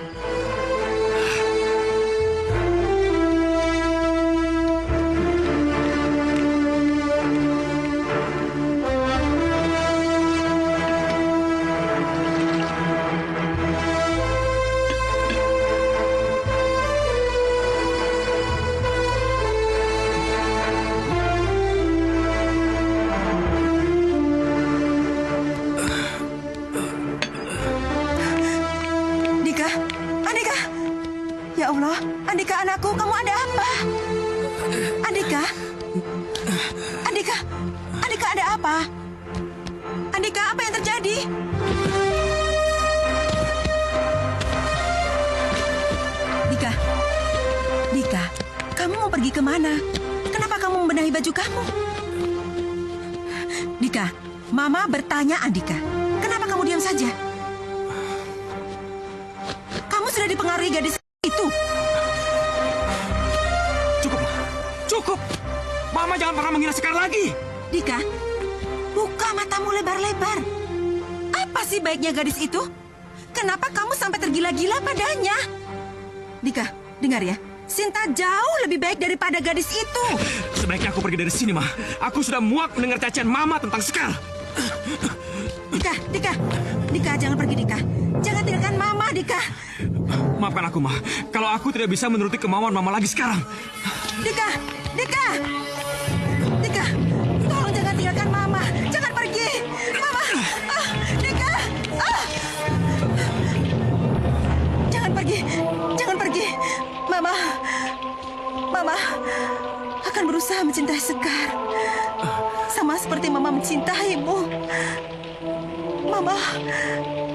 Ya Allah, Andika anakku, kamu ada apa? Andika? Andika? Andika ada apa? Andika, apa yang terjadi? Dika? Dika, kamu mau pergi kemana? Kenapa kamu membenahi baju kamu? Dika, Mama bertanya Andika, kenapa kamu diam saja? Kamu sudah dipengaruhi gadis itu. Cukup, Ma. Cukup. Mama jangan pernah menghina Sekar lagi. Dika, buka matamu lebar-lebar. Apa sih baiknya gadis itu? Kenapa kamu sampai tergila-gila padanya? Dika, dengar ya. Sinta jauh lebih baik daripada gadis itu. Sebaiknya aku pergi dari sini, Ma. Aku sudah muak mendengar cacian Mama tentang Sekar. Dika, Dika, jangan pergi, Dika. Jangan tinggalkan Mama, Dika. Maafkan aku, Ma. Kalau aku tidak bisa menuruti kemauan Mama lagi sekarang. Dika, Dika. Dika, tolong jangan tinggalkan Mama. Jangan pergi. Mama, Dika. Jangan pergi. Jangan pergi. Mama akan berusaha mencintai Sekar. Sama seperti Mama mencintaimu. Mama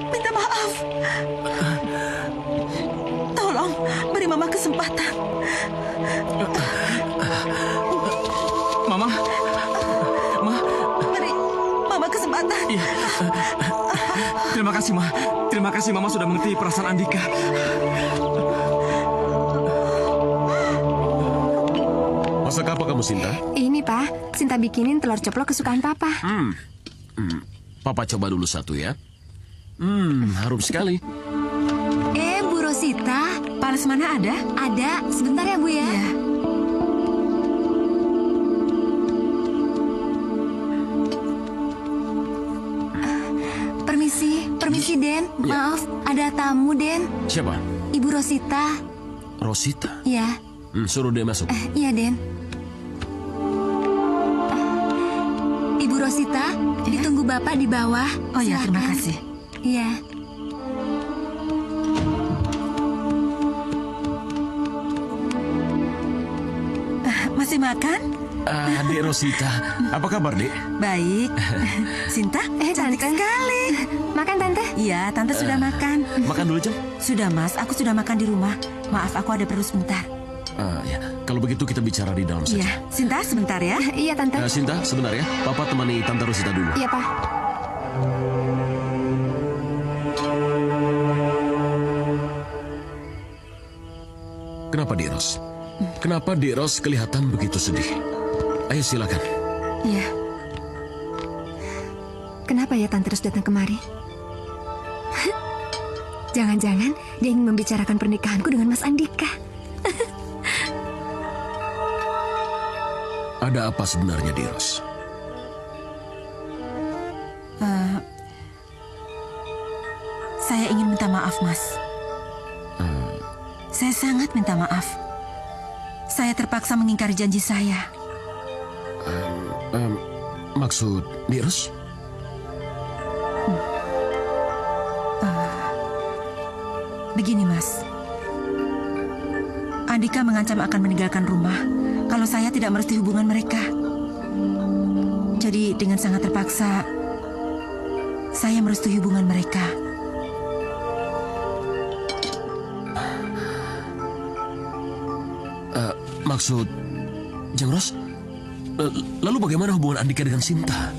minta maaf. Tolong beri Mama kesempatan. Mama. Beri Mama kesempatan. Iya. Terima kasih, Ma. Terima kasih Mama sudah mengerti perasaan Andika. Masak apa kamu, Sinta? Ini, Pak. Sinta bikinin telur ceplok kesukaan Papa. Papa coba dulu satu ya. Harum sekali. Bu Rosita. Palas mana ada? Ada. Sebentar ya, Bu ya. Iya. Permisi, Den. Maaf, ada tamu, Den. Siapa? Ibu Rosita. Rosita? Iya. Suruh dia masuk. Iya, Den. Ibu Rosita, ditunggu Bapak di bawah. Oh ya, terima Silakan. kasih. Iya. Masih makan? Dek Rosita, apa kabar, Dek? Baik. Sinta, cantik sekali. Makan, Tante? Iya, Tante sudah makan. Makan dulu, Cem. Sudah, Mas. Aku sudah makan di rumah. Maaf, aku ada perlu sebentar. Ya. Kalau begitu kita bicara di dalam saja. Iya. Sinta, sebentar ya. Iya, Tante. Sinta, sebentar ya. Papa temani Tante Rosita dulu. Iya, Pak. Kenapa, Dek Ros? Kenapa Dek Ros kelihatan begitu sedih? Ayo silakan. Iya. Kenapa ya Tante terus datang kemari? Jangan-jangan dia ingin membicarakan pernikahanku dengan Mas Andika. Ada apa sebenarnya, Dek Ros? Saya ingin minta maaf, Mas. Saya sangat minta maaf. Saya terpaksa mengingkari janji saya. Maksud Dek Ros? Begini, Mas. Andika mengancam akan meninggalkan rumah kalau saya tidak merestui hubungan mereka. Jadi dengan sangat terpaksa, saya merestui hubungan mereka. Maksud Jeng Ros? Lalu bagaimana hubungan Andika dengan Sinta?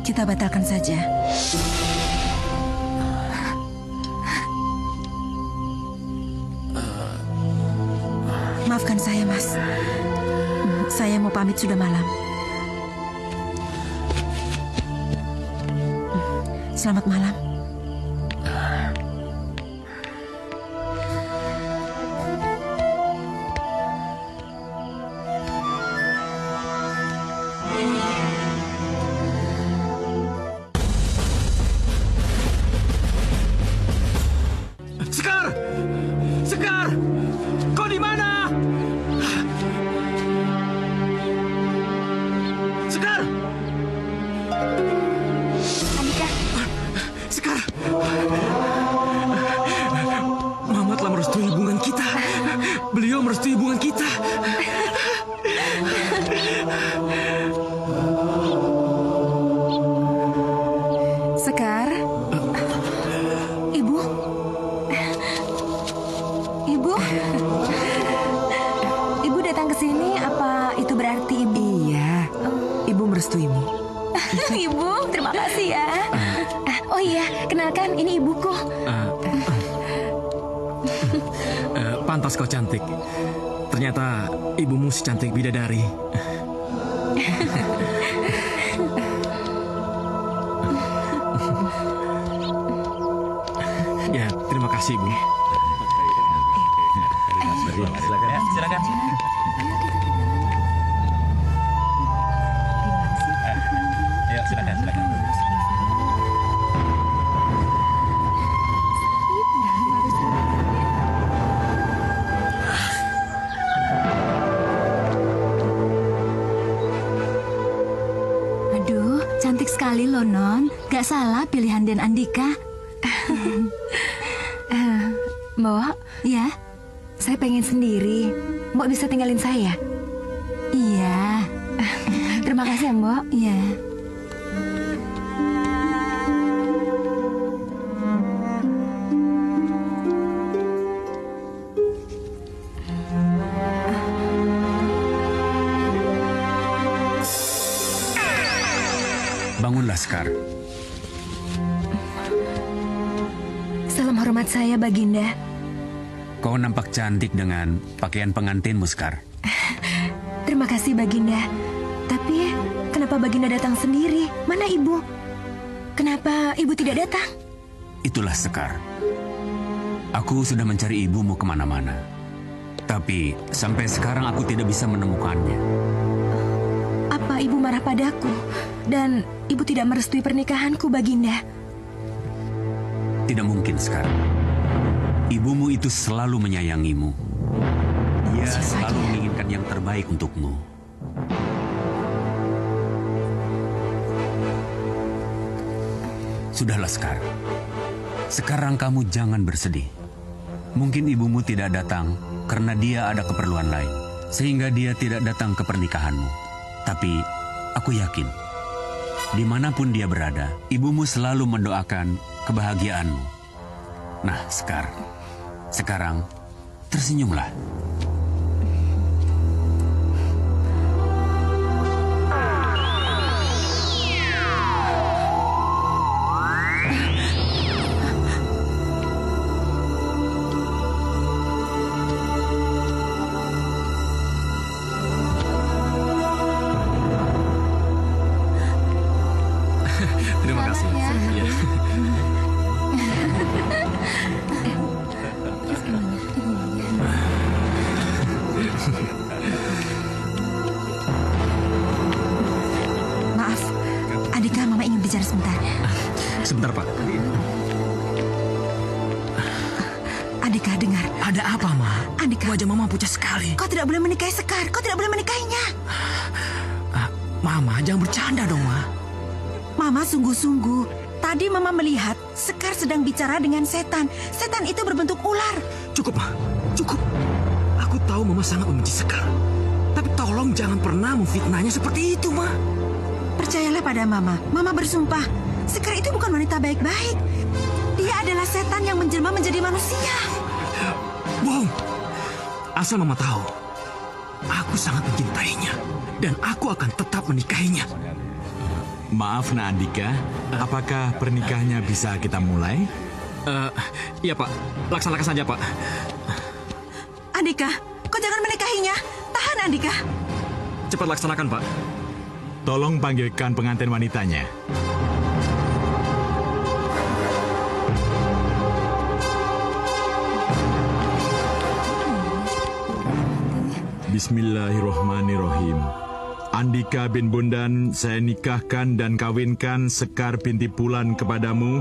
Kita batalkan saja. Maafkan saya, Mas. Saya mau pamit, sudah malam. Selamat malam. Sekar! Sekar! Kau di mana? Sekar! Andika. Sekar! Mama telah merestui hubungan kita. Beliau merestui hubungan kita. Sekar. Ibu. Ibu. Ibu datang ke sini, apa itu berarti Ibu? Iya. Ibu merestuimu. Ibu, terima kasih ya. Oh iya, kenalkan ini ibuku. Pantas kau cantik. Ternyata ibumu si cantik bidadari. Ya, terima kasih, Ibu. Silakan. sekali loh, Non. Gak salah pilihan Den Andika. Mbok? Ya? Saya pengen sendiri. Mbok bisa tinggalin saya? Iya. Terima kasih ya, Mbok. Iya. Bangunlah, Sekar. Salam hormat saya, Baginda. Kau nampak cantik dengan pakaian pengantinmu, Sekar. Terima kasih, Baginda. Tapi, kenapa Baginda datang sendiri? Mana Ibu? Kenapa Ibu tidak datang? Itulah Sekar. Aku sudah mencari ibumu kemana-mana. Tapi, sampai sekarang aku tidak bisa menemukannya. Apa Ibu marah padaku? Dan Ibu tidak merestui pernikahanku, Baginda? Tidak mungkin, Sekar. Ibumu itu selalu menyayangimu. Dia selalu menginginkan yang terbaik untukmu. Sudahlah, Sekar. Sekarang kamu jangan bersedih. Mungkin ibumu tidak datang karena dia ada keperluan lain, sehingga dia tidak datang ke pernikahanmu. Tapi aku yakin, dimanapun dia berada, ibumu selalu mendoakan kebahagiaanmu. Nah, Sekar, sekarang tersenyumlah. Terima kasih. Ya. Maaf, Andika, Mama ingin bicara sebentar. Sebentar, Pak. Andika, dengar. Ada apa, Ma? Andika. Wajah Mama pucat sekali. Kau tidak boleh menikahi Sekar. Kau tidak boleh menikahinya. Mama, jangan bercanda dong, Ma. Mama sungguh-sungguh. Tadi Mama melihat Sekar sedang bicara dengan setan. Setan itu berbentuk ular. Cukup, Ma. Cukup. Aku tahu Mama sangat membenci Sekar. Tapi tolong jangan pernah memfitnahnya seperti itu, Ma. Percayalah pada Mama. Mama bersumpah, Sekar itu bukan wanita baik-baik. Dia adalah setan yang menjelma menjadi manusia. Bohong. Asal Mama tahu, aku sangat mencintainya. Dan aku akan tetap menikahinya. Maaf, Nak Andika. Apakah pernikahannya bisa kita mulai? Iya, Pak. Laksanakan saja, Pak. Andika, kau jangan menikahinya. Tahan, Andika. Cepat laksanakan, Pak. Tolong panggilkan pengantin wanitanya. Bismillahirrahmanirrahim. Andika bin Bondan, saya nikahkan dan kawinkan Sekar binti Pulan kepadamu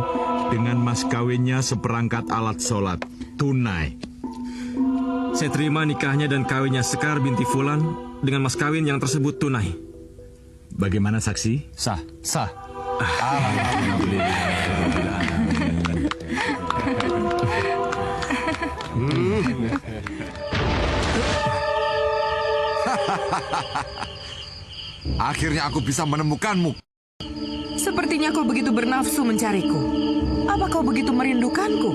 dengan mas kawinnya seperangkat alat sholat, tunai. Saya terima nikahnya dan kawinnya Sekar binti Fulan dengan mas kawin yang tersebut tunai. Bagaimana saksi? Sah. Akhirnya aku bisa menemukanmu. Sepertinya kau begitu bernafsu mencariku. Apa kau begitu merindukanku?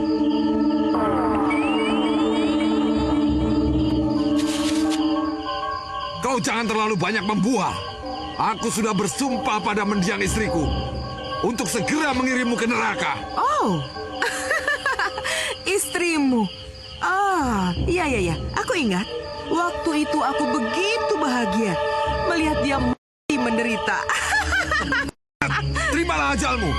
Kau jangan terlalu banyak membual. Aku sudah bersumpah pada mendiang istriku untuk segera mengirimmu ke neraka. Oh, istrimu. Iya. Aku ingat. Waktu itu aku begitu bahagia melihat dia mati menderita. Terimalah ajalmu.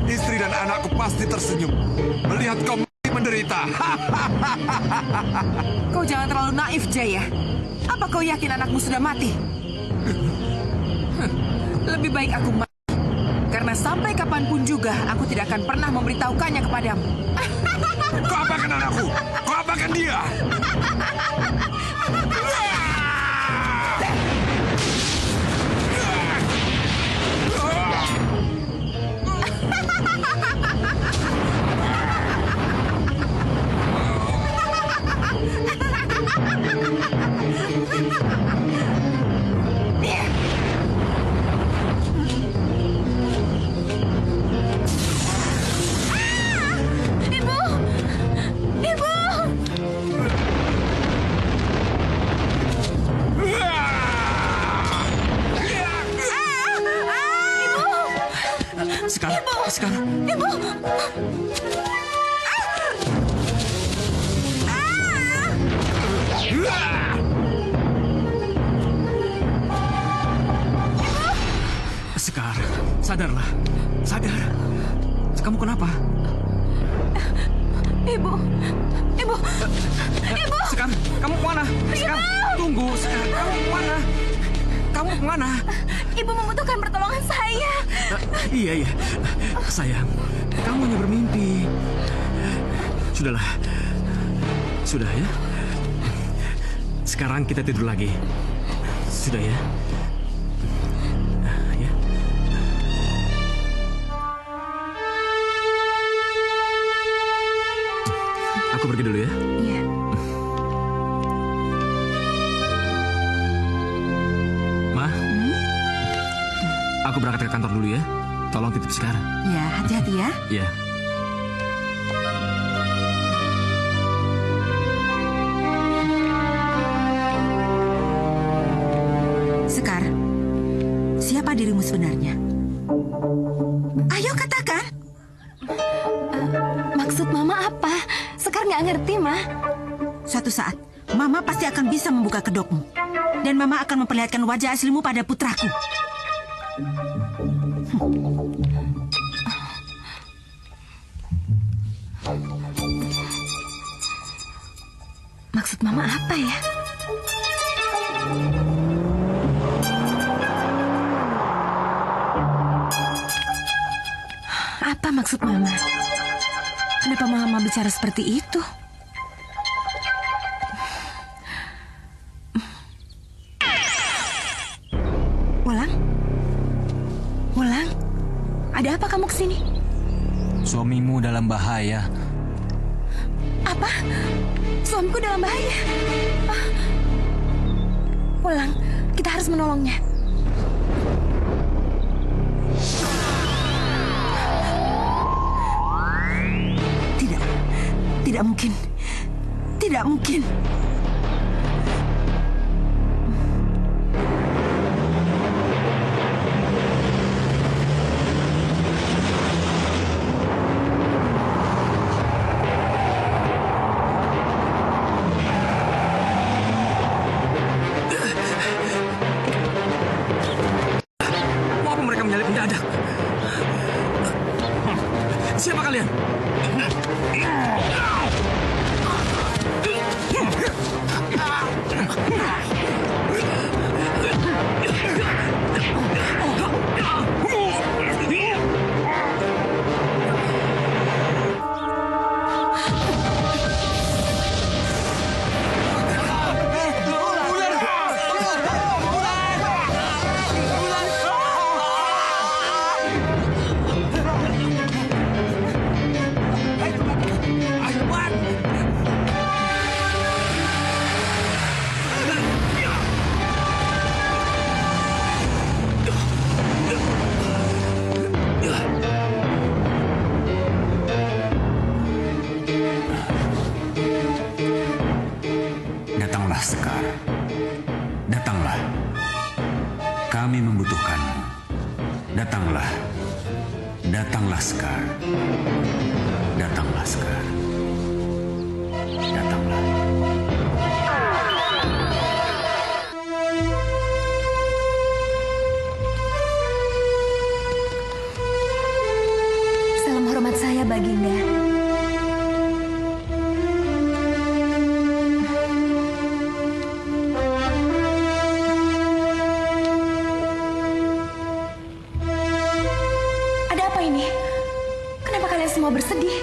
Istri dan anakku pasti tersenyum melihat kau mati menderita. Kau jangan terlalu naif, Jaya. Apa kau yakin anakmu sudah mati? Lebih baik aku mati. Karena sampai kapanpun juga aku tidak akan pernah memberitahukannya kepadamu. Kau apakan anakku? Kau apakan dia? Sekar. Ibu. Sekar, sadarlah. Sadar. Kamu kenapa? Ibu. Sekar, kamu kemana? Sekar, tunggu. Sekar, kamu kemana? Kamu kemana? Ibu membutuhkan pertolongan saya. Iya. Sayang, kamu hanya bermimpi. Sudahlah. Sudah ya. Sekarang kita tidur lagi. Sudah ya. Ya. Aku pergi dulu ya. Iya. Ma, aku berangkat ke kantor dulu ya. Tolong titip Sekar. Ya, hati-hati ya. Iya. Sekar, siapa dirimu sebenarnya? Ayo katakan. Maksud Mama apa? Sekar nggak ngerti, Ma. Suatu saat, Mama pasti akan bisa membuka kedokmu. Dan Mama akan memperlihatkan wajah aslimu pada putraku. Maksud Mama apa ya? Apa maksud Mama? Kenapa Mama bicara seperti itu? Wulang, ada apa kamu kesini? Suamimu dalam bahaya. Apa? Suamiku dalam bahaya? Wulang, kita harus menolongnya. Tidak mungkin. Tidak mungkin. Kenapa mereka menyalip mendadak? Siapa kalian? Datanglah, Sekar. Datanglah. Kami membutuhkanmu. Datanglah. Datanglah, Sekar. Datanglah, Sekar. Datanglah. Salam hormat saya, Baginda. semua bersedih.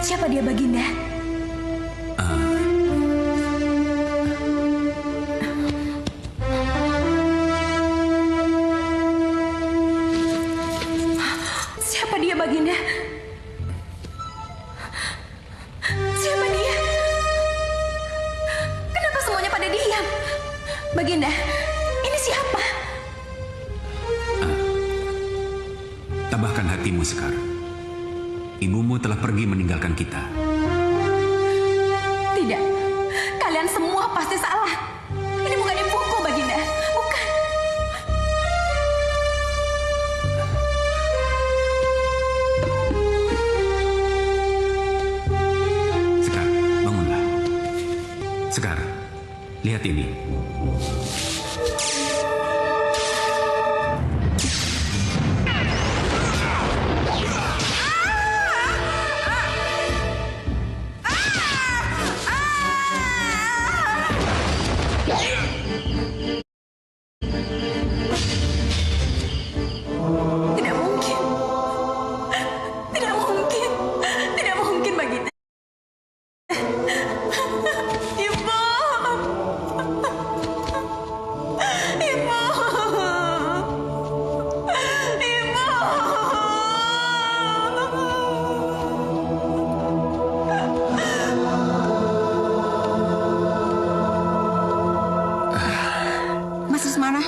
Siapa dia, Baginda? Siapa dia, Baginda? Siapa dia? Kenapa semuanya pada diam? Baginda, ini siapa? Tabahkan hatimu, Sekar. Ibumu telah pergi meninggalkan kita. Tidak, kalian semua pasti salah. Ini bukan ibuku, Baginda. Bukan. Sekar, bangunlah. Sekar, lihat ini. Tidak mungkin. Tidak mungkin. Tidak mungkin, Baginda. Ibu. Ibu. Ibu. Mas Rusmana?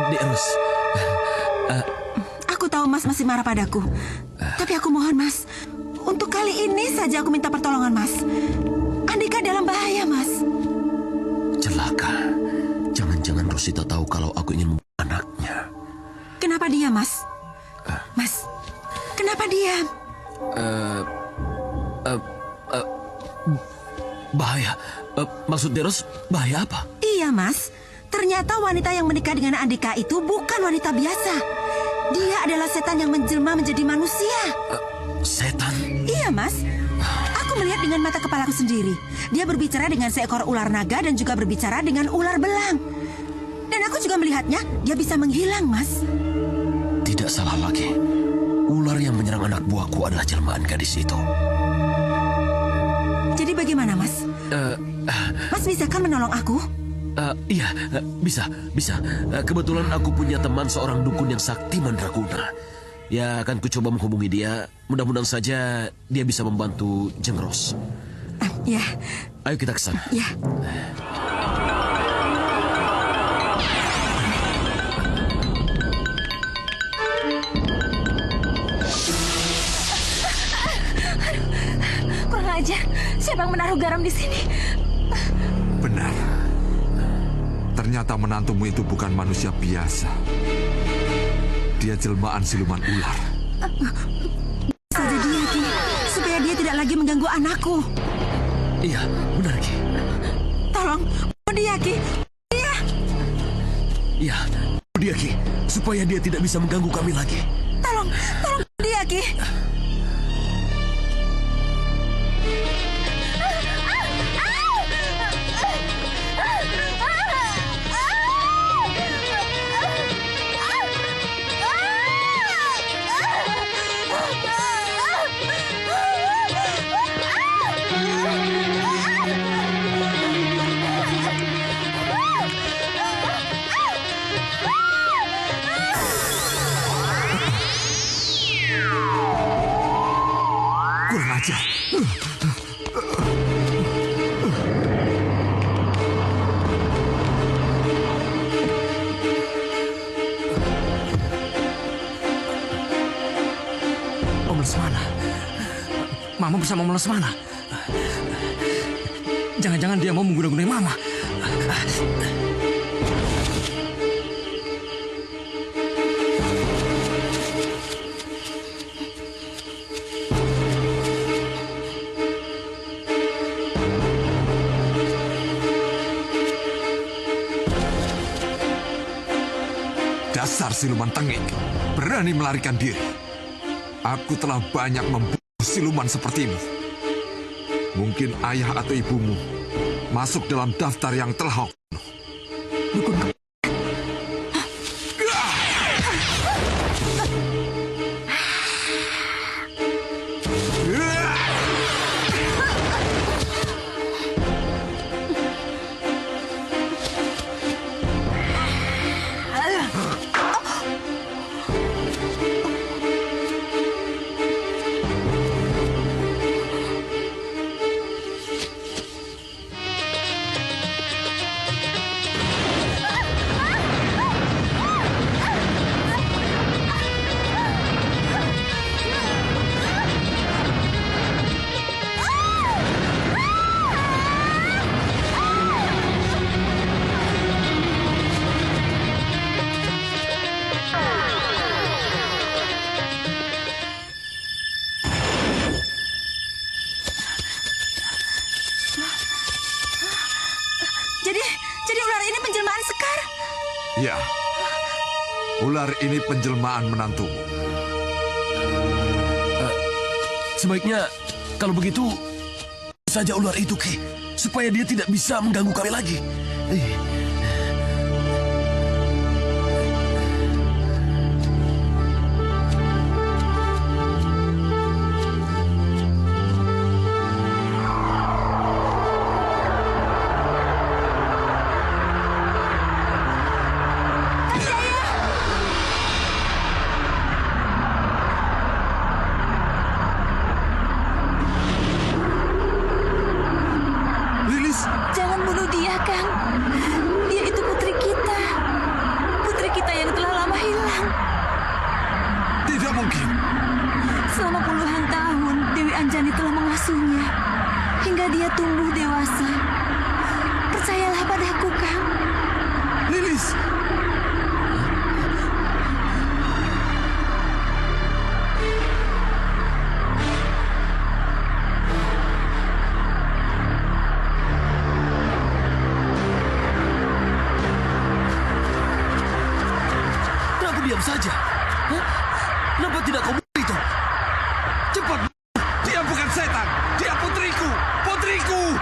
Dek Ros. Aku tahu Mas masih marah padaku. Tapi aku mohon Mas, untuk kali ini saja aku minta pertolongan Mas. Andika dalam bahaya, Mas. Celaka. Jangan-jangan Rosita tahu kalau aku ingin membunuh anaknya. Kenapa dia, Mas? Mas, kenapa dia? Bahaya. Maksud Deros, bahaya apa? Iya, Mas. Ternyata wanita yang menikah dengan Andika itu bukan wanita biasa. Dia adalah setan yang menjelma menjadi manusia. Setan? Iya, Mas. Aku melihat dengan mata kepalaku sendiri. Dia berbicara dengan seekor ular naga dan juga berbicara dengan ular belang. Dan aku juga melihatnya, dia bisa menghilang, Mas. Tidak salah lagi. Ular yang menyerang anak buahku adalah jelmaan gadis itu. Jadi bagaimana, Mas? Mas bisa kan menolong aku? Iya, bisa. Kebetulan aku punya teman seorang dukun yang sakti mandraguna. Ya, akan ku coba menghubungi dia. Mudah-mudahan saja dia bisa membantu Jengros. Ya. Ayo kita ke sana. Ya. Kurang ajar. Siapa yang menaruh garam di sini? Benar. Ternyata menantumu itu bukan manusia biasa. Dia jelmaan siluman ular. Saja dia, Ki. Supaya dia tidak lagi mengganggu anakku. Iya, benar, Ki. Tolong, dia, Ki. Dia. Iya, dia, Ki. Supaya dia tidak bisa mengganggu kami lagi. Tolong dia, Ki. Kurang ajar. Om Lesmana. Mama bersama Om Lesmana. Jangan-jangan dia mau mengguna-gunai Mama. Dasar siluman tengik, berani melarikan diri. Aku telah banyak membunuh siluman sepertimu. Mungkin ayah atau ibumu masuk dalam daftar yang telah aku bunuh. Ya, ular ini penjelmaan menantumu. Sebaiknya kalau begitu saja ular itu, Ki, supaya dia tidak bisa mengganggu kami lagi. Jangan bunuh dia, Kang. Dia itu putri kita. Putri kita yang telah lama hilang. Tidak mungkin. Selama puluhan tahun, Dewi Anjani telah mengasuhnya. Hingga dia tumbuh dewasa. Percayalah padaku, Kang. Lilis! Diam saja. Hah? Kenapa tidak kau bunuh itu? Cepat! Dia bukan setan. Dia putriku. Putriku!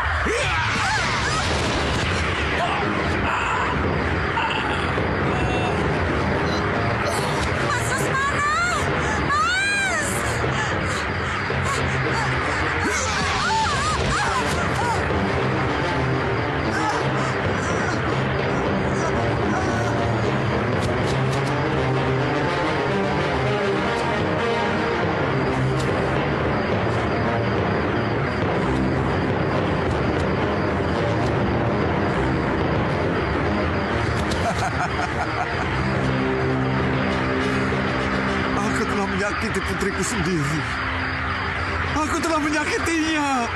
Mas Susmana! Mas! Aku telah menyakiti putriku sendiri. Aku telah menyakitinya.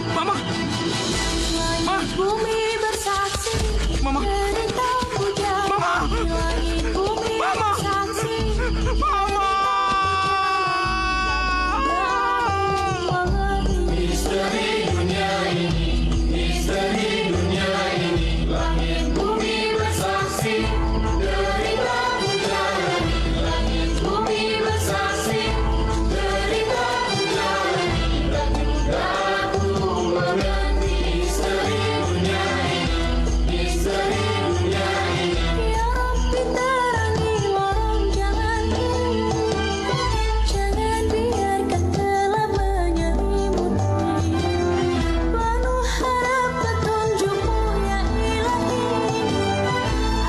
Mama! Bumi bersaksi. Mama! Mama! Bumi Mama! bersaksi. Mama! Misteri dunia ini, misteri dunia ini, langit bumi bersaksi. Derita ku jalani, langit bumi bersaksi. Derita ku jalani, dan juga ku mengerti. Misteri dunia ini, misteri dunia ini. Ya Rabbi terangi lorong jalanku, jangan biarkan gelap menyelimuti. Penuh harap petunjukmu ya Ilahi.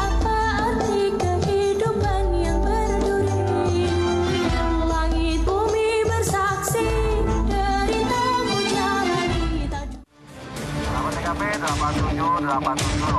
Apa arti kehidupan yang berduri? Langit bumi bersaksi, derita ku jalani. TKP 8787